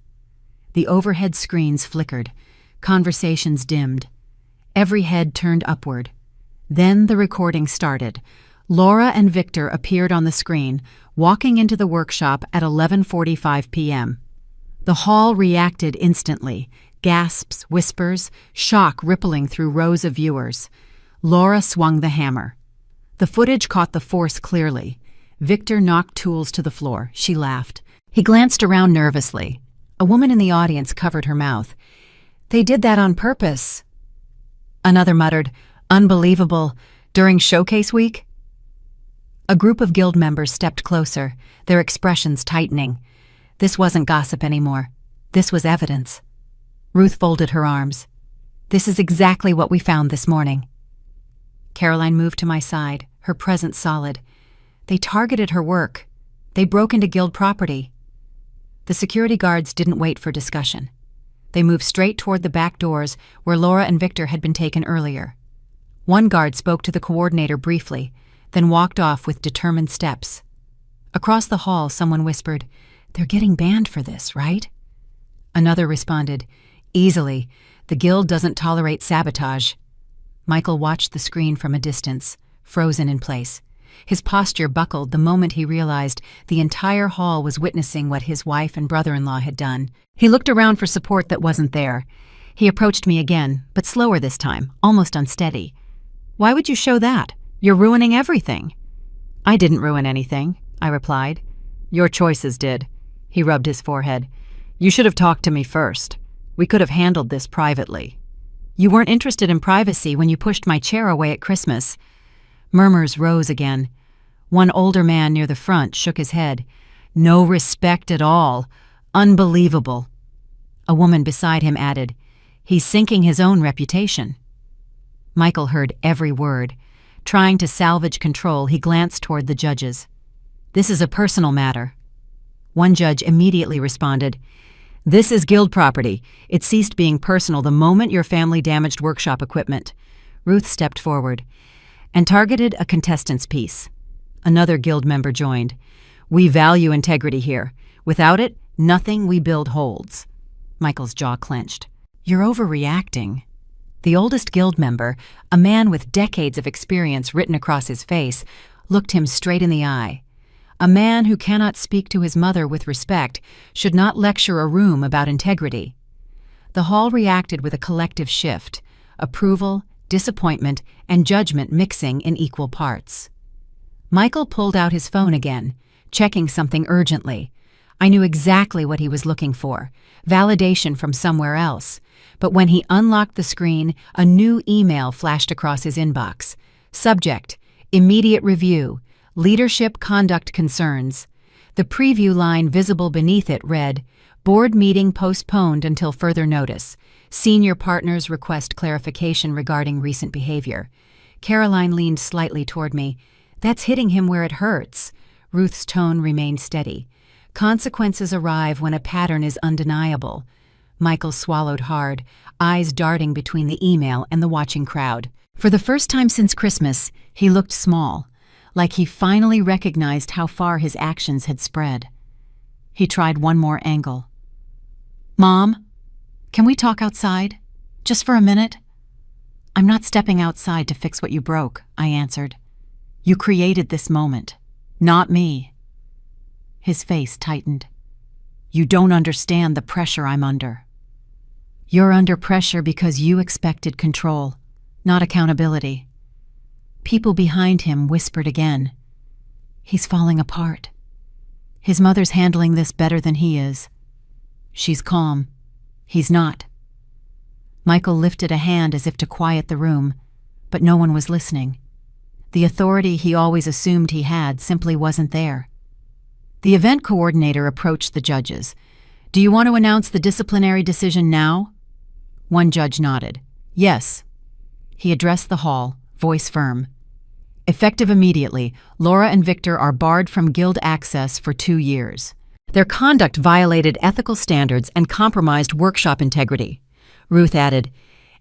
The overhead screens flickered. Conversations dimmed. Every head turned upward. Then the recording started. Laura and Victor appeared on the screen, walking into the workshop at 11:45 p.m. The hall reacted instantly. Gasps, whispers, shock rippling through rows of viewers. Laura swung the hammer. The footage caught the force clearly. Victor knocked tools to the floor. She laughed. He glanced around nervously. A woman in the audience covered her mouth. "They did that on purpose." Another muttered, "Unbelievable. During showcase week?" A group of guild members stepped closer, their expressions tightening. This wasn't gossip anymore. This was evidence. Ruth folded her arms. "This is exactly what we found this morning." Caroline moved to my side, her presence solid. "They targeted her work. They broke into guild property." The security guards didn't wait for discussion. They moved straight toward the back doors where Laura and Victor had been taken earlier. One guard spoke to the coordinator briefly, then walked off with determined steps. Across the hall, someone whispered, "They're getting banned for this, right?" Another responded, "Easily. The guild doesn't tolerate sabotage." Michael watched the screen from a distance, frozen in place. His posture buckled the moment he realized the entire hall was witnessing what his wife and brother-in-law had done. He looked around for support that wasn't there. He approached me again, but slower this time, almost unsteady. "Why would you show that? You're ruining everything." "I didn't ruin anything," I replied. "Your choices did." He rubbed his forehead. "You should have talked to me first. We could have handled this privately." "You weren't interested in privacy when you pushed my chair away at Christmas." Murmurs rose again. One older man near the front shook his head. "No respect at all. Unbelievable." A woman beside him added, "He's sinking his own reputation." Michael heard every word. Trying to salvage control, he glanced toward the judges. "This is a personal matter." One judge immediately responded, "This is guild property. It ceased being personal the moment your family damaged workshop equipment." Ruth stepped forward and targeted a contestant's piece. Another guild member joined. "We value integrity here. Without it, nothing we build holds." Michael's jaw clenched. "You're overreacting." The oldest guild member, a man with decades of experience written across his face, looked him straight in the eye. A man who cannot speak to his mother with respect should not lecture a room about integrity. The hall reacted with a collective shift, approval, disappointment, and judgment mixing in equal parts. Michael pulled out his phone again, checking something urgently. I knew exactly what he was looking for, validation from somewhere else. But when he unlocked the screen, a new email flashed across his inbox. Subject: Immediate review. Leadership conduct concerns. The preview line visible beneath it read, "Board meeting postponed until further notice. Senior partners request clarification regarding recent behavior." Caroline leaned slightly toward me. "That's hitting him where it hurts." Ruth's tone remained steady. "Consequences arrive when a pattern is undeniable." Michael swallowed hard, eyes darting between the email and the watching crowd. For the first time since Christmas, he looked small, like he finally recognized how far his actions had spread. He tried one more angle. "Mom, can we talk outside? Just for a minute?" "I'm not stepping outside to fix what you broke," I answered. "You created this moment, not me." His face tightened. "You don't understand the pressure I'm under." "You're under pressure because you expected control, not accountability." People behind him whispered again. "He's falling apart. His mother's handling this better than he is. She's calm. He's not." Michael lifted a hand as if to quiet the room, but no one was listening. The authority he always assumed he had simply wasn't there. The event coordinator approached the judges. "Do you want to announce the disciplinary decision now?" One judge nodded. "Yes." He addressed the hall, voice firm. "Effective immediately, Laura and Victor are barred from guild access for 2 years. Their conduct violated ethical standards and compromised workshop integrity." Ruth added,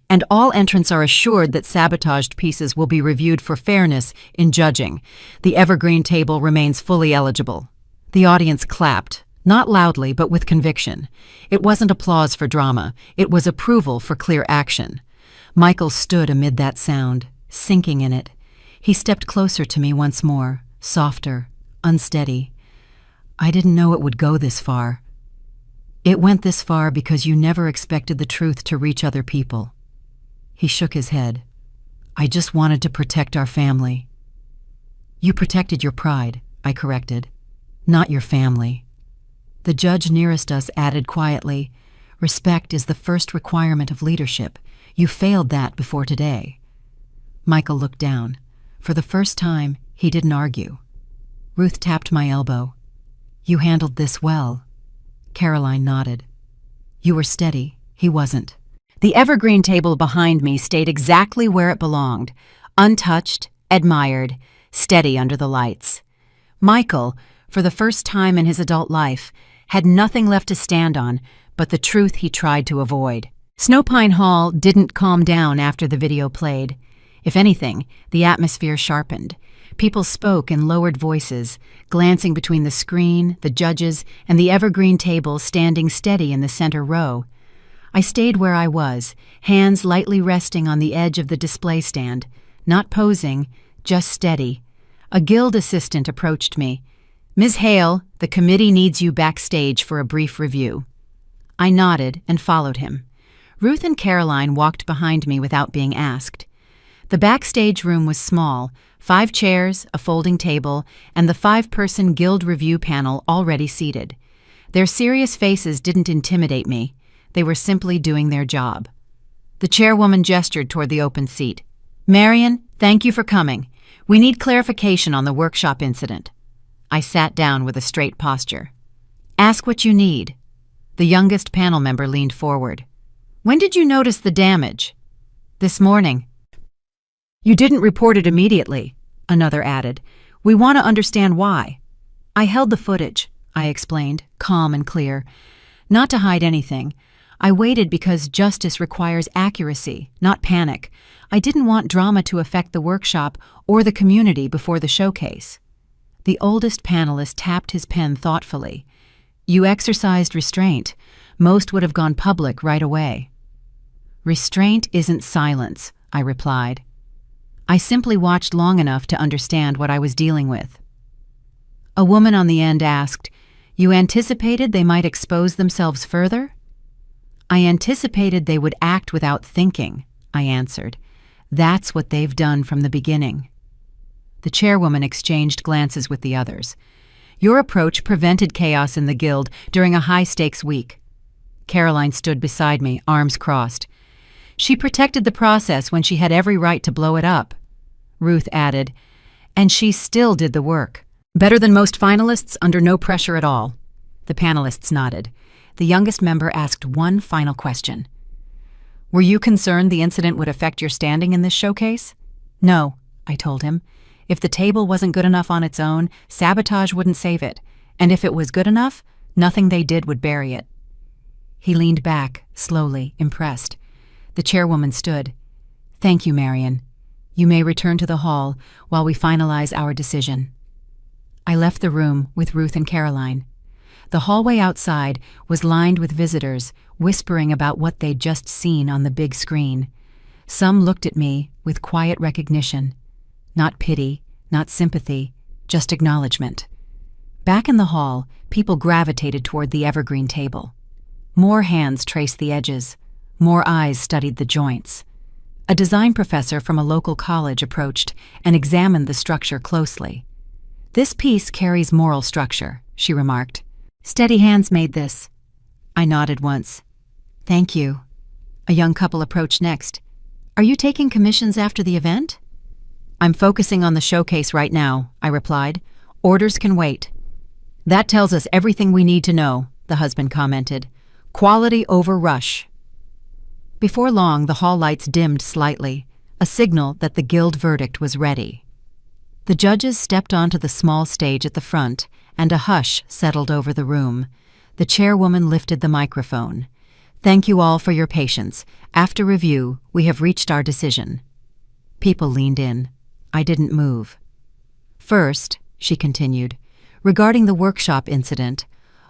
"And all entrants are assured that sabotaged pieces will be reviewed for fairness in judging. The evergreen table remains fully eligible." The audience clapped, not loudly but with conviction. It wasn't applause for drama, it was approval for clear action. Michael stood amid that sound, sinking in it. He stepped closer to me once more, softer, unsteady. "I didn't know it would go this far." It went this far because you never expected the truth to reach other people. He shook his head. I just wanted to protect our family. You protected your pride, I corrected, not your family. The judge nearest us added quietly, respect is the first requirement of leadership. You failed that before today. Michael looked down. For the first time, he didn't argue. Ruth tapped my elbow. You handled this well. Caroline nodded. You were steady. He wasn't. The evergreen table behind me stayed exactly where it belonged, untouched, admired, steady under the lights. Michael, for the first time in his adult life, had nothing left to stand on but the truth he tried to avoid. Snowpine Hall didn't calm down after the video played. If anything, the atmosphere sharpened. People spoke in lowered voices, glancing between the screen, the judges, and the evergreen table standing steady in the center row. I stayed where I was, hands lightly resting on the edge of the display stand, not posing, just steady. A guild assistant approached me. Ms. Hale, the committee needs you backstage for a brief review. I nodded and followed him. Ruth and Caroline walked behind me without being asked. The backstage room was small, 5 chairs, a folding table, and the 5-person guild review panel already seated. Their serious faces didn't intimidate me. They were simply doing their job. The chairwoman gestured toward the open seat. Marion, thank you for coming. We need clarification on the workshop incident. I sat down with a straight posture. Ask what you need. The youngest panel member leaned forward. When did you notice the damage? This morning. You didn't report it immediately, another added. We want to understand why. I held the footage, I explained, calm and clear. Not to hide anything. I waited because justice requires accuracy, not panic. I didn't want drama to affect the workshop or the community before the showcase. The oldest panelist tapped his pen thoughtfully. You exercised restraint. Most would have gone public right away. Restraint isn't silence, I replied. I simply watched long enough to understand what I was dealing with. A woman on the end asked, You anticipated they might expose themselves further? I anticipated they would act without thinking, I answered. That's what they've done from the beginning. The chairwoman exchanged glances with the others. Your approach prevented chaos in the guild during a high-stakes week. Caroline stood beside me, arms crossed. She protected the process when she had every right to blow it up. Ruth added, and she still did the work. Better than most finalists, under no pressure at all. The panelists nodded. The youngest member asked one final question. Were you concerned the incident would affect your standing in this showcase? No, I told him. If the table wasn't good enough on its own, sabotage wouldn't save it. And if it was good enough, nothing they did would bury it. He leaned back, slowly, impressed. The chairwoman stood. Thank you, Marion. You may return to the hall while we finalize our decision. I left the room with Ruth and Caroline. The hallway outside was lined with visitors, whispering about what they'd just seen on the big screen. Some looked at me with quiet recognition. Not pity, not sympathy, just acknowledgement. Back in the hall, people gravitated toward the evergreen table. More hands traced the edges. More eyes studied the joints. A design professor from a local college approached and examined the structure closely. This piece carries moral structure, she remarked. Steady hands made this. I nodded once. Thank you. A young couple approached next. Are you taking commissions after the event? I'm focusing on the showcase right now, I replied. Orders can wait. That tells us everything we need to know, the husband commented. Quality over rush. Before long, the hall lights dimmed slightly, a signal that the guild verdict was ready. The judges stepped onto the small stage at the front, and a hush settled over the room. The chairwoman lifted the microphone. Thank you all for your patience. After review, we have reached our decision. People leaned in. I didn't move. First, she continued, regarding the workshop incident,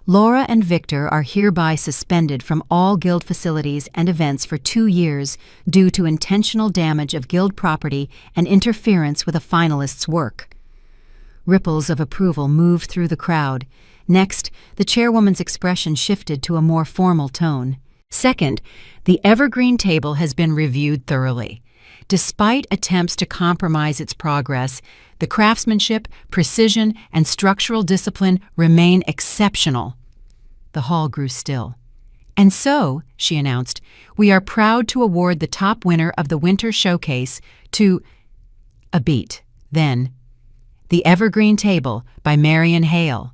Laura and Victor are hereby suspended from all guild facilities and events for 2 years due to intentional damage of guild property and interference with a finalist's work. Ripples of approval moved through the crowd, Next, the chairwoman's expression shifted to a more formal tone. Second, the evergreen table has been reviewed thoroughly. Despite attempts to compromise its progress, the craftsmanship, precision, and structural discipline remain exceptional. The hall grew still. And so, she announced, we are proud to award the top winner of the Winter Showcase to a beat. Then, The Evergreen Table by Marion Hale.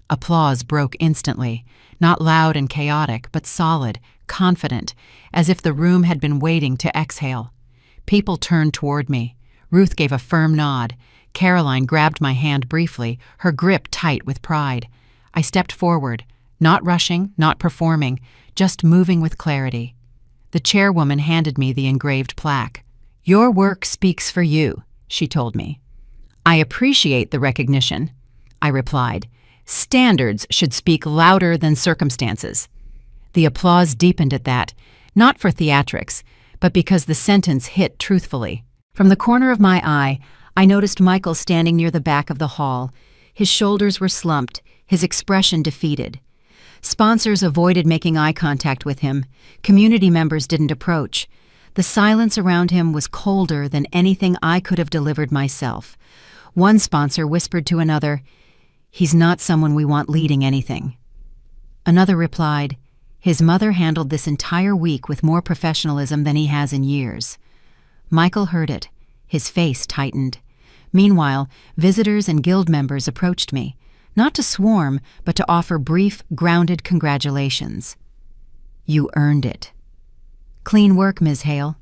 Applause broke instantly, not loud and chaotic, but solid, confident, as if the room had been waiting to exhale. People turned toward me. Ruth gave a firm nod. Caroline grabbed my hand briefly, her grip tight with pride. I stepped forward, not rushing, not performing, just moving with clarity. The chairwoman handed me the engraved plaque. "Your work speaks for you," she told me. "I appreciate the recognition," I replied. "Standards should speak louder than circumstances." The applause deepened at that, not for theatrics, but because the sentence hit truthfully. From the corner of my eye, I noticed Michael standing near the back of the hall. His shoulders were slumped, his expression defeated. Sponsors avoided making eye contact with him. Community members didn't approach. The silence around him was colder than anything I could have delivered myself. One sponsor whispered to another, "He's not someone we want leading anything." Another replied, "His mother handled this entire week with more professionalism than he has in years." Michael heard it. His face tightened. Meanwhile, visitors and guild members approached me, not to swarm, but to offer brief, grounded congratulations. "You earned it." "Clean work, Ms. Hale."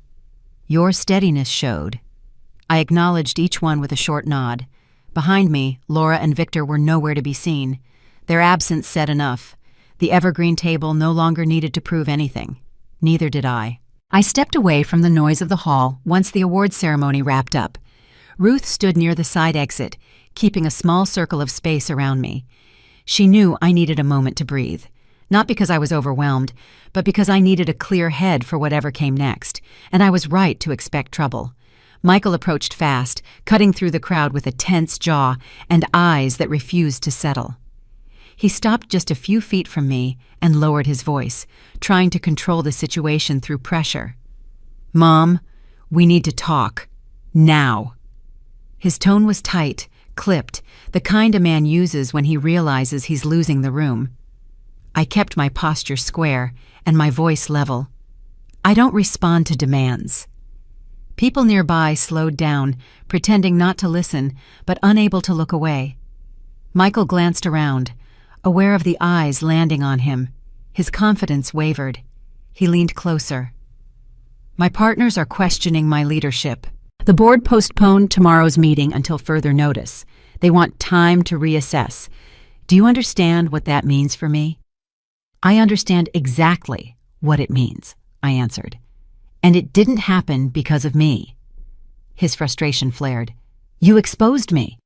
"Your steadiness showed." I acknowledged each one with a short nod. Behind me, Laura and Victor were nowhere to be seen. Their absence said enough. The evergreen table no longer needed to prove anything. Neither did I. I stepped away from the noise of the hall once the awards ceremony wrapped up. Ruth stood near the side exit, keeping a small circle of space around me. She knew I needed a moment to breathe. Not because I was overwhelmed, but because I needed a clear head for whatever came next, and I was right to expect trouble. Michael approached fast, cutting through the crowd with a tense jaw and eyes that refused to settle. He stopped just a few feet from me and lowered his voice, trying to control the situation through pressure. "Mom, we need to talk. Now." His tone was tight, clipped, the kind a man uses when he realizes he's losing the room. I kept my posture square and my voice level. "I don't respond to demands." People nearby slowed down, pretending not to listen, but unable to look away. Michael glanced around, aware of the eyes landing on him. His confidence wavered. He leaned closer. "My partners are questioning my leadership. The board postponed tomorrow's meeting until further notice. They want time to reassess. Do you understand what that means for me?" "I understand exactly what it means," I answered. "And it didn't happen because of me." His frustration flared. "You exposed me."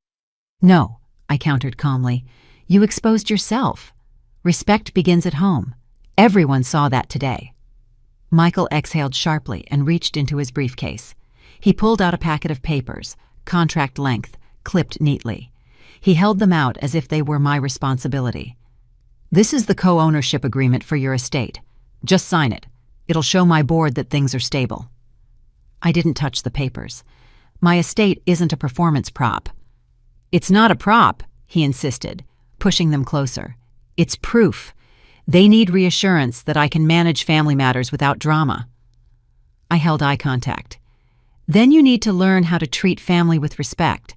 "No," I countered calmly. "You exposed yourself. Respect begins at home. Everyone saw that today." Michael exhaled sharply and reached into his briefcase. He pulled out a packet of papers, contract length, clipped neatly. He held them out as if they were my responsibility. "This is the co-ownership agreement for your estate. Just sign it. It'll show my board that things are stable." I didn't touch the papers. "My estate isn't a performance prop." "It's not a prop," he insisted, pushing them closer. "It's proof. They need reassurance that I can manage family matters without drama." I held eye contact. "Then you need to learn how to treat family with respect."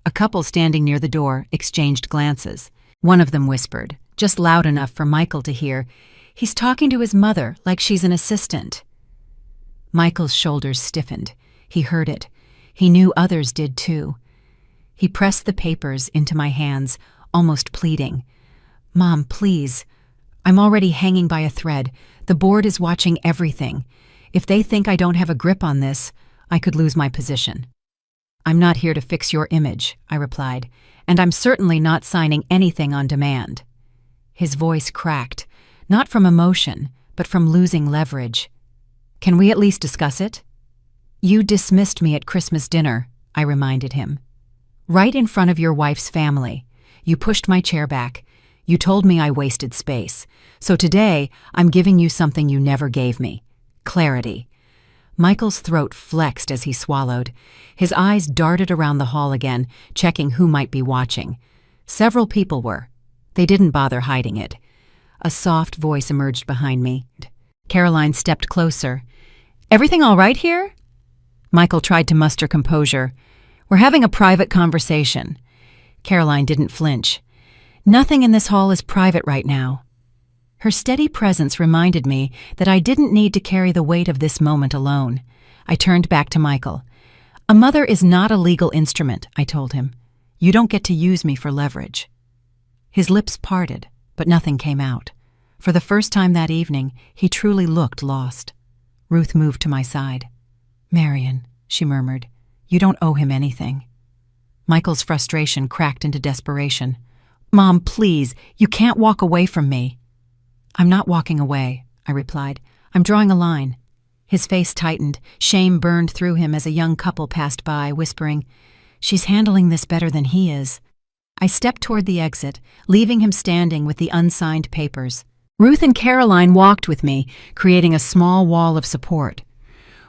A couple standing near the door exchanged glances. One of them whispered, just loud enough for Michael to hear, "He's talking to his mother like she's an assistant." Michael's shoulders stiffened. He heard it. He knew others did too. He pressed the papers into my hands, almost pleading. "Mom, please. I'm already hanging by a thread. The board is watching everything. If they think I don't have a grip on this, I could lose my position." "I'm not here to fix your image," I replied, "and I'm certainly not signing anything on demand." His voice cracked, not from emotion, but from losing leverage. "Can we at least discuss it?" "You dismissed me at Christmas dinner," I reminded him. "Right in front of your wife's family. You pushed my chair back. You told me I wasted space. So today, I'm giving you something you never gave me. Clarity. Michael's throat flexed as he swallowed. His eyes darted around the hall again, checking who might be watching. Several people were. They didn't bother hiding it. A soft voice emerged behind me. Caroline stepped closer. "Everything all right here?" Michael tried to muster composure. "We're having a private conversation." Caroline didn't flinch. "Nothing in this hall is private right now." Her steady presence reminded me that I didn't need to carry the weight of this moment alone. I turned back to Michael. "A mother is not a legal instrument," I told him. "You don't get to use me for leverage." His lips parted, but nothing came out. For the first time that evening, he truly looked lost. Ruth moved to my side. "Marion," she murmured, "you don't owe him anything." Michael's frustration cracked into desperation. "Mom, please, you can't walk away from me." "I'm not walking away," I replied. "I'm drawing a line." His face tightened. Shame burned through him as a young couple passed by, whispering, "She's handling this better than he is." I stepped toward the exit, leaving him standing with the unsigned papers. Ruth and Caroline walked with me, creating a small wall of support.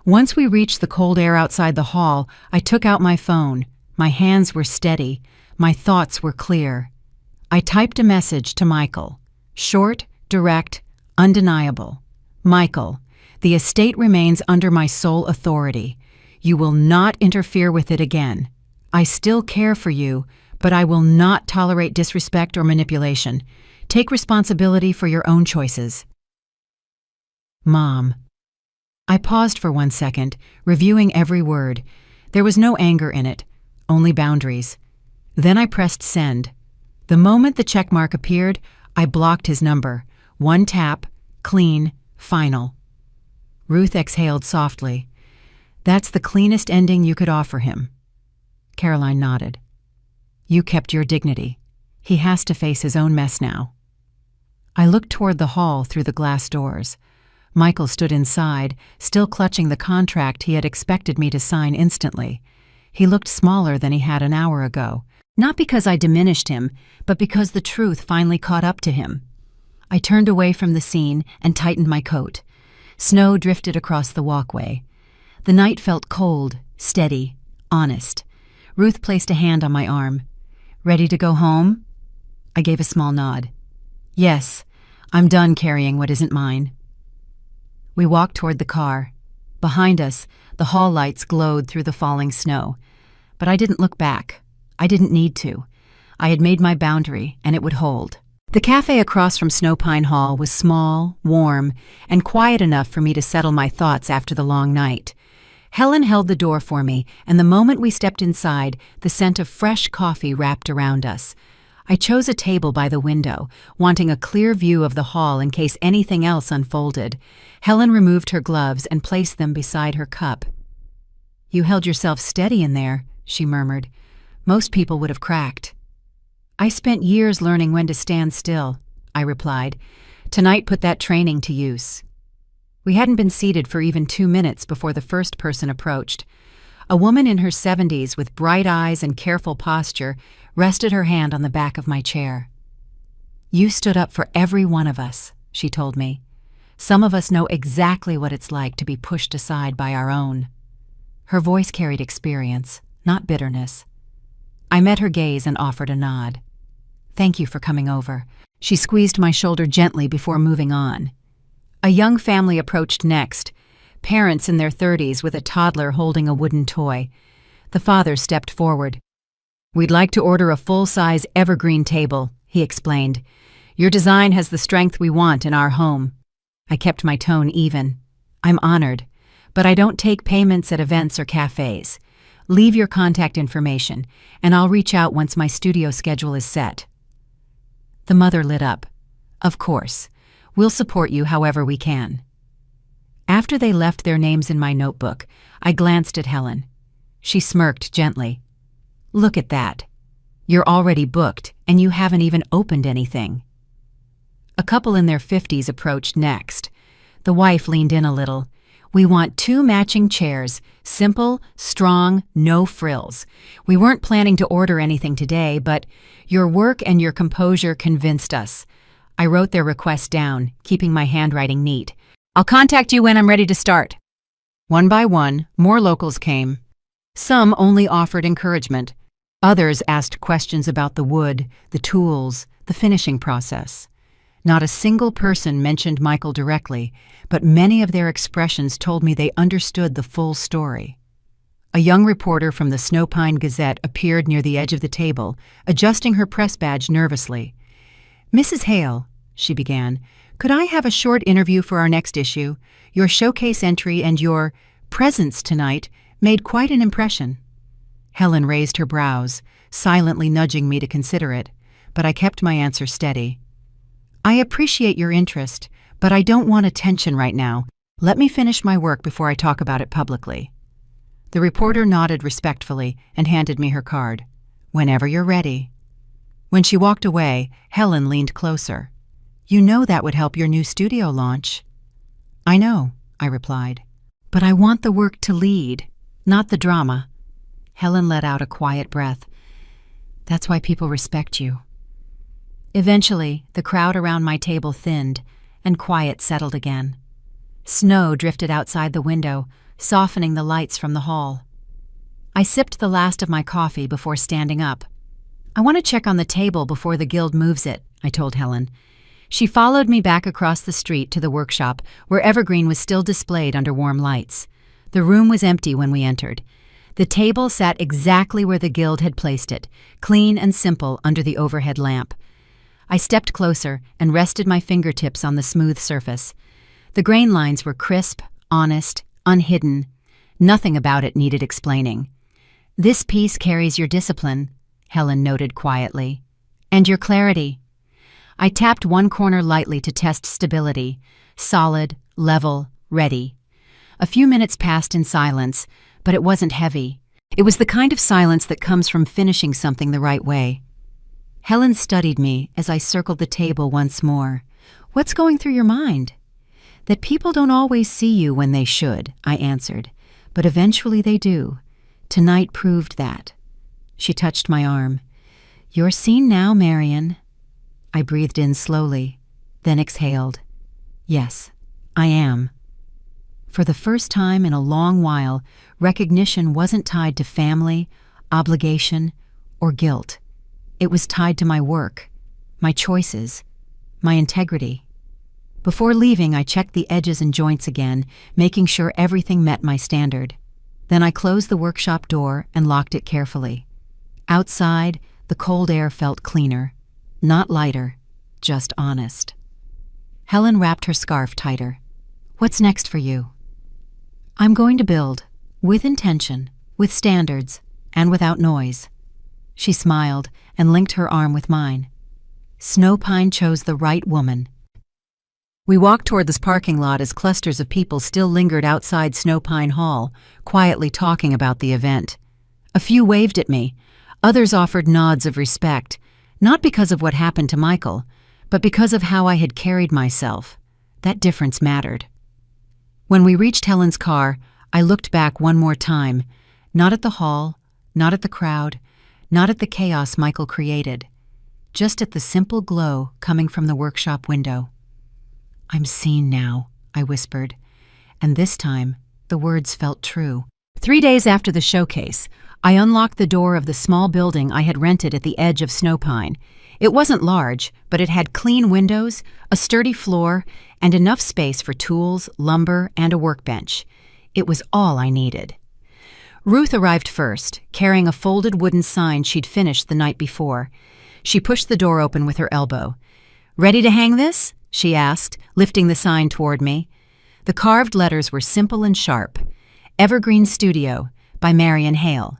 Once we reached the cold air outside the hall, I took out my phone. My hands were steady. My thoughts were clear. I typed a message to Michael. Short, direct, undeniable. "Michael, the estate remains under my sole authority. You will not interfere with it again. I still care for you, but I will not tolerate disrespect or manipulation. Take responsibility for your own choices." Mom. I paused for 1 second, reviewing every word. There was no anger in it, only boundaries. Then I pressed send. The moment the checkmark appeared, I blocked his number. One tap, clean, final. Ruth exhaled softly. "That's the cleanest ending you could offer him." Caroline nodded. "You kept your dignity. He has to face his own mess now." I looked toward the hall through the glass doors. Michael stood inside, still clutching the contract he had expected me to sign instantly. He looked smaller than he had an hour ago, not because I diminished him, but because the truth finally caught up to him. I turned away from the scene and tightened my coat. Snow drifted across the walkway. The night felt cold, steady, honest. Ruth placed a hand on my arm. "Ready to go home?" I gave a small nod. "Yes, I'm done carrying what isn't mine." We walked toward the car. Behind us, the hall lights glowed through the falling snow. But I didn't look back. I didn't need to. I had made my boundary, and it would hold. The cafe across from Snowpine Hall was small, warm, and quiet enough for me to settle my thoughts after the long night. Helen held the door for me, and the moment we stepped inside, the scent of fresh coffee wrapped around us. I chose a table by the window, wanting a clear view of the hall in case anything else unfolded. Helen removed her gloves and placed them beside her cup. "You held yourself steady in there," she murmured. "Most people would have cracked." "I spent years learning when to stand still," I replied. "Tonight put that training to use." We hadn't been seated for even 2 minutes before the first person approached. A woman in her 70s with bright eyes and careful posture rested her hand on the back of my chair. "You stood up for every one of us," she told me. "Some of us know exactly what it's like to be pushed aside by our own." Her voice carried experience, not bitterness. I met her gaze and offered a nod. "Thank you for coming over." She squeezed my shoulder gently before moving on. A young family approached next, parents in their 30s with a toddler holding a wooden toy. The father stepped forward. "We'd like to order a full-size evergreen table," he explained. "Your design has the strength we want in our home." I kept my tone even. "I'm honored, but I don't take payments at events or cafes. Leave your contact information, and I'll reach out once my studio schedule is set." The mother lit up. "Of course. We'll support you however we can." After they left their names in my notebook, I glanced at Helen. She smirked gently. "Look at that. You're already booked, and you haven't even opened anything." A couple in their 50s approached next. The wife leaned in a little. We want 2 matching chairs, simple, strong, no frills. We weren't planning to order anything today, but your work and your composure convinced us. I wrote their request down, keeping my handwriting neat. I'll contact you when I'm ready to start. One by one, more locals came. Some only offered encouragement. Others asked questions about the wood, the tools, the finishing process. Not a single person mentioned Michael directly, but many of their expressions told me they understood the full story. A young reporter from the Snowpine Gazette appeared near the edge of the table, adjusting her press badge nervously. "Mrs. Hale," she began, "could I have a short interview for our next issue? Your showcase entry and your presence tonight made quite an impression." Helen raised her brows, silently nudging me to consider it, but I kept my answer steady. "I appreciate your interest, but I don't want attention right now. Let me finish my work before I talk about it publicly." The reporter nodded respectfully and handed me her card. "Whenever you're ready." When she walked away, Helen leaned closer. "You know that would help your new studio launch." "I know," I replied. "But I want the work to lead, not the drama." Helen let out a quiet breath. "That's why people respect you." Eventually, the crowd around my table thinned, and quiet settled again. Snow drifted outside the window, softening the lights from the hall. I sipped the last of my coffee before standing up. "I want to check on the table before the guild moves it," I told Helen. She followed me back across the street to the workshop, where evergreen was still displayed under warm lights. The room was empty when we entered. The table sat exactly where the guild had placed it, clean and simple under the overhead lamp. I stepped closer and rested my fingertips on the smooth surface. The grain lines were crisp, honest, unhidden. Nothing about it needed explaining. "This piece carries your discipline," Helen noted quietly, "and your clarity." I tapped one corner lightly to test stability. Solid, level, ready. A few minutes passed in silence, but it wasn't heavy. It was the kind of silence that comes from finishing something the right way. Helen studied me as I circled the table once more. "What's going through your mind?" "That people don't always see you when they should," I answered, "but eventually they do. Tonight proved that." She touched my arm. "You're seen now, Marion." I breathed in slowly, then exhaled. "Yes, I am." For the first time in a long while, recognition wasn't tied to family, obligation, or guilt. It was tied to my work, my choices, my integrity. Before leaving, I checked the edges and joints again, making sure everything met my standard. Then I closed the workshop door and locked it carefully. Outside, the cold air felt cleaner, not lighter, just honest. Helen wrapped her scarf tighter. "What's next for you?" "I'm going to build, with intention, with standards, and without noise." She smiled and linked her arm with mine. Snowpine chose the right woman. We walked toward this parking lot as clusters of people still lingered outside Snowpine Hall, quietly talking about the event. A few waved at me. Others offered nods of respect, not because of what happened to Michael, but because of how I had carried myself. That difference mattered. When we reached Helen's car, I looked back one more time, not at the hall, not at the crowd, not at the chaos Michael created, just at the simple glow coming from the workshop window. "I'm seen now," I whispered, and this time the words felt true. 3 days after the showcase, I unlocked the door of the small building I had rented at the edge of Snowpine. It wasn't large, but it had clean windows, a sturdy floor, and enough space for tools, lumber, and a workbench. It was all I needed. Ruth arrived first, carrying a folded wooden sign she'd finished the night before. She pushed the door open with her elbow. "Ready to hang this?" she asked, lifting the sign toward me. The carved letters were simple and sharp. "Evergreen Studio" by Marion Hale.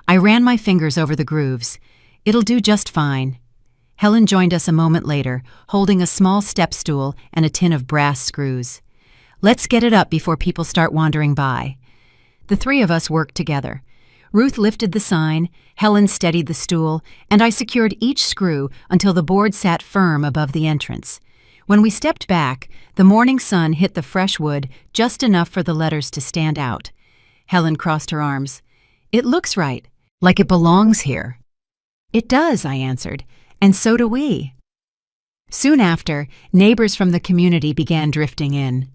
I ran my fingers over the grooves. "It'll do just fine." Helen joined us a moment later, holding a small step stool and a tin of brass screws. "Let's get it up before people start wandering by." The 3 of us worked together. Ruth lifted the sign, Helen steadied the stool, and I secured each screw until the board sat firm above the entrance. When we stepped back, the morning sun hit the fresh wood just enough for the letters to stand out. Helen crossed her arms. "It looks right, like it belongs here." "It does," I answered, "and so do we." Soon after, neighbors from the community began drifting in.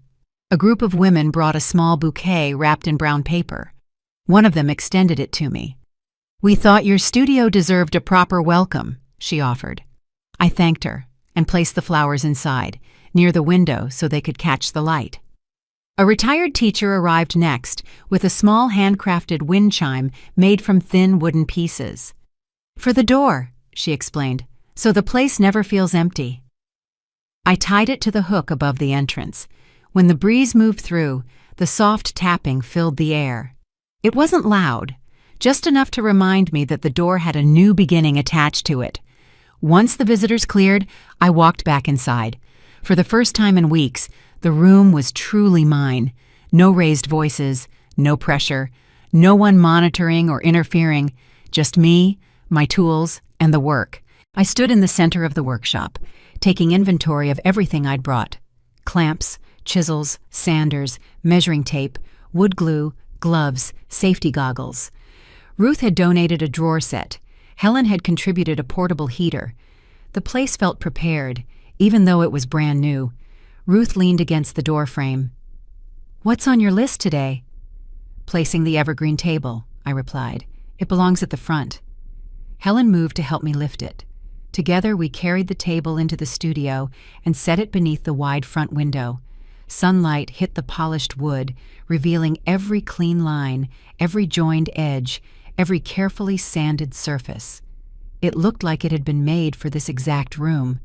A group of women brought a small bouquet wrapped in brown paper. One of them extended it to me. "We thought your studio deserved a proper welcome," she offered. I thanked her and placed the flowers inside, near the window so they could catch the light. A retired teacher arrived next with a small handcrafted wind chime made from thin wooden pieces. "For the door," she explained, "so the place never feels empty." I tied it to the hook above the entrance. When the breeze moved through, the soft tapping filled the air. It wasn't loud, just enough to remind me that the door had a new beginning attached to it. Once the visitors cleared, I walked back inside. For the first time in weeks, the room was truly mine. No raised voices, no pressure, no one monitoring or interfering, just me, my tools, and the work. I stood in the center of the workshop, taking inventory of everything I'd brought: clamps, chisels, sanders, measuring tape, wood glue, gloves, safety goggles. Ruth had donated a drawer set. Helen had contributed a portable heater. The place felt prepared, even though it was brand new. Ruth leaned against the door frame. "What's on your list today?" "Placing the evergreen table," I replied. "It belongs at the front." Helen moved to help me lift it. Together we carried the table into the studio and set it beneath the wide front window. Sunlight hit the polished wood, revealing every clean line, every joined edge, every carefully sanded surface. It looked like it had been made for this exact room.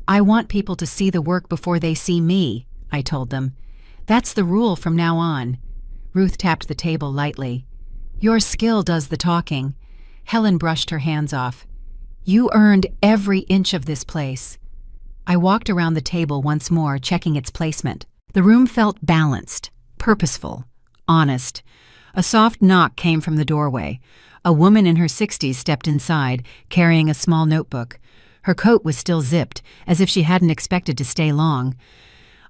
"I want people to see the work before they see me," I told them. "That's the rule from now on." Ruth tapped the table lightly. "Your skill does the talking." Helen brushed her hands off. "You earned every inch of this place." I walked around the table once more, checking its placement. The room felt balanced, purposeful, honest. A soft knock came from the doorway. A woman in her 60s stepped inside, carrying a small notebook. Her coat was still zipped, as if she hadn't expected to stay long.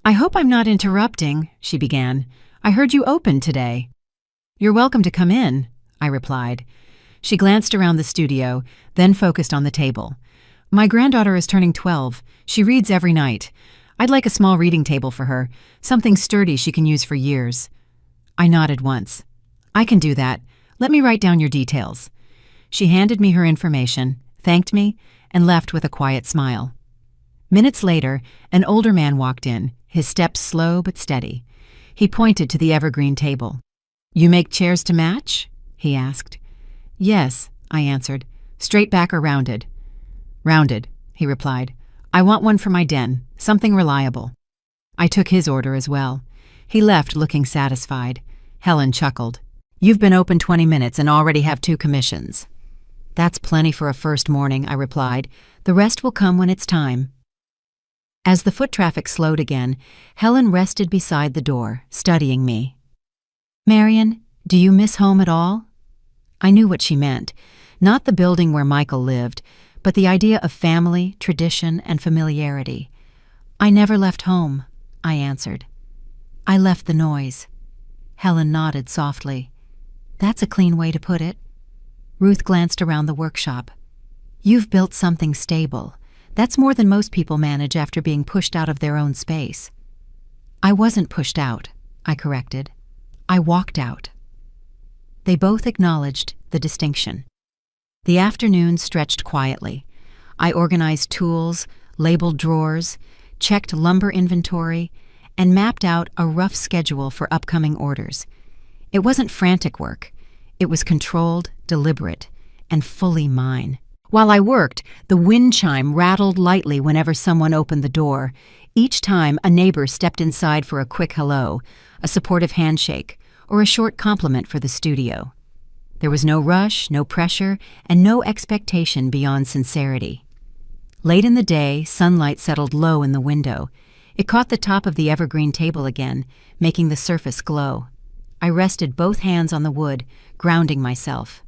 "I hope I'm not interrupting," she began. "I heard you opened today." "You're welcome to come in," I replied. She glanced around the studio, then focused on the table. "My granddaughter is turning 12. She reads every night. I'd like a small reading table for her, something sturdy she can use for years." I nodded once. "I can do that. Let me write down your details." She handed me her information, thanked me, and left with a quiet smile. Minutes later, an older man walked in, his steps slow but steady. He pointed to the evergreen table. "You make chairs to match?" he asked. "Yes," I answered. "Straight back or rounded?" "Rounded," he replied. "I want one for my den, something reliable." I took his order as well. He left looking satisfied. Helen chuckled. "You've been open 20 minutes and already have 2 commissions." "That's plenty for a first morning," I replied. "The rest will come when it's time." As the foot traffic slowed again, Helen rested beside the door, studying me. "Marion, do you miss home at all?" I knew what she meant. Not the building where Michael lived, but the idea of family, tradition, and familiarity. "I never left home," I answered. "I left the noise." Helen nodded softly. "That's a clean way to put it." Ruth glanced around the workshop. "You've built something stable. That's more than most people manage after being pushed out of their own space." "I wasn't pushed out," I corrected. "I walked out." They both acknowledged the distinction. The afternoon stretched quietly. I organized tools, labeled drawers, checked lumber inventory, and mapped out a rough schedule for upcoming orders. It wasn't frantic work. It was controlled, deliberate, and fully mine. While I worked, the wind chime rattled lightly whenever someone opened the door. Each time, a neighbor stepped inside for a quick hello, a supportive handshake, or a short compliment for the studio. There was no rush, no pressure, and no expectation beyond sincerity. Late in the day, sunlight settled low in the window. It caught the top of the evergreen table again, making the surface glow. I rested both hands on the wood, grounding myself.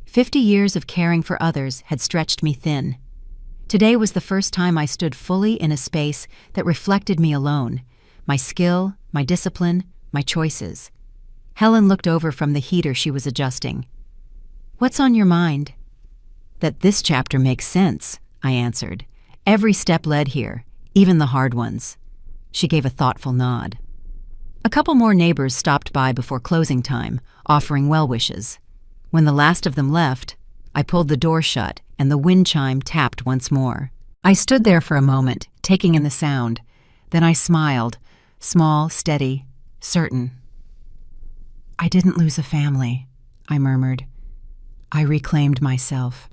50 years of caring for others had stretched me thin. Today was the first time I stood fully in a space that reflected me alone, my skill, my discipline, my choices. Helen looked over from the heater she was adjusting. "What's on your mind?" "That this chapter makes sense," I answered. "Every step led here, even the hard ones." She gave a thoughtful nod. A couple more neighbors stopped by before closing time, offering well wishes. When the last of them left, I pulled the door shut and the wind chime tapped once more. I stood there for a moment, taking in the sound. Then I smiled, small, steady, certain. "I didn't lose a family," I murmured. I reclaimed myself.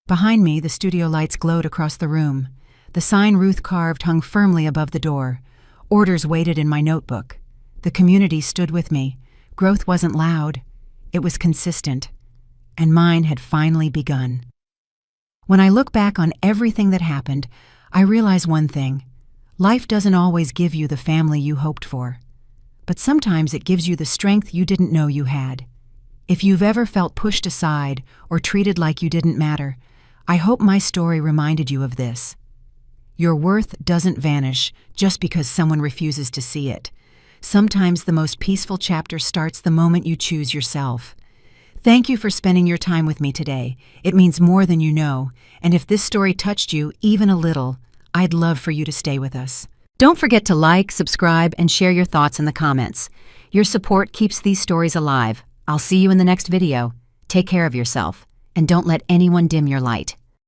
Behind me, the studio lights glowed across the room. The sign Ruth carved hung firmly above the door. Orders waited in my notebook. The community stood with me. Growth wasn't loud. It was consistent. And mine had finally begun. When I look back on everything that happened, I realize one thing. Life doesn't always give you the family you hoped for. But sometimes it gives you the strength you didn't know you had. If you've ever felt pushed aside or treated like you didn't matter, I hope my story reminded you of this. Your worth doesn't vanish just because someone refuses to see it. Sometimes the most peaceful chapter starts the moment you choose yourself. Thank you for spending your time with me today. It means more than you know, and if this story touched you even a little, I'd love for you to stay with us. Don't forget to like, subscribe, and share your thoughts in the comments. Your support keeps these stories alive. I'll see you in the next video. Take care of yourself, and don't let anyone dim your light.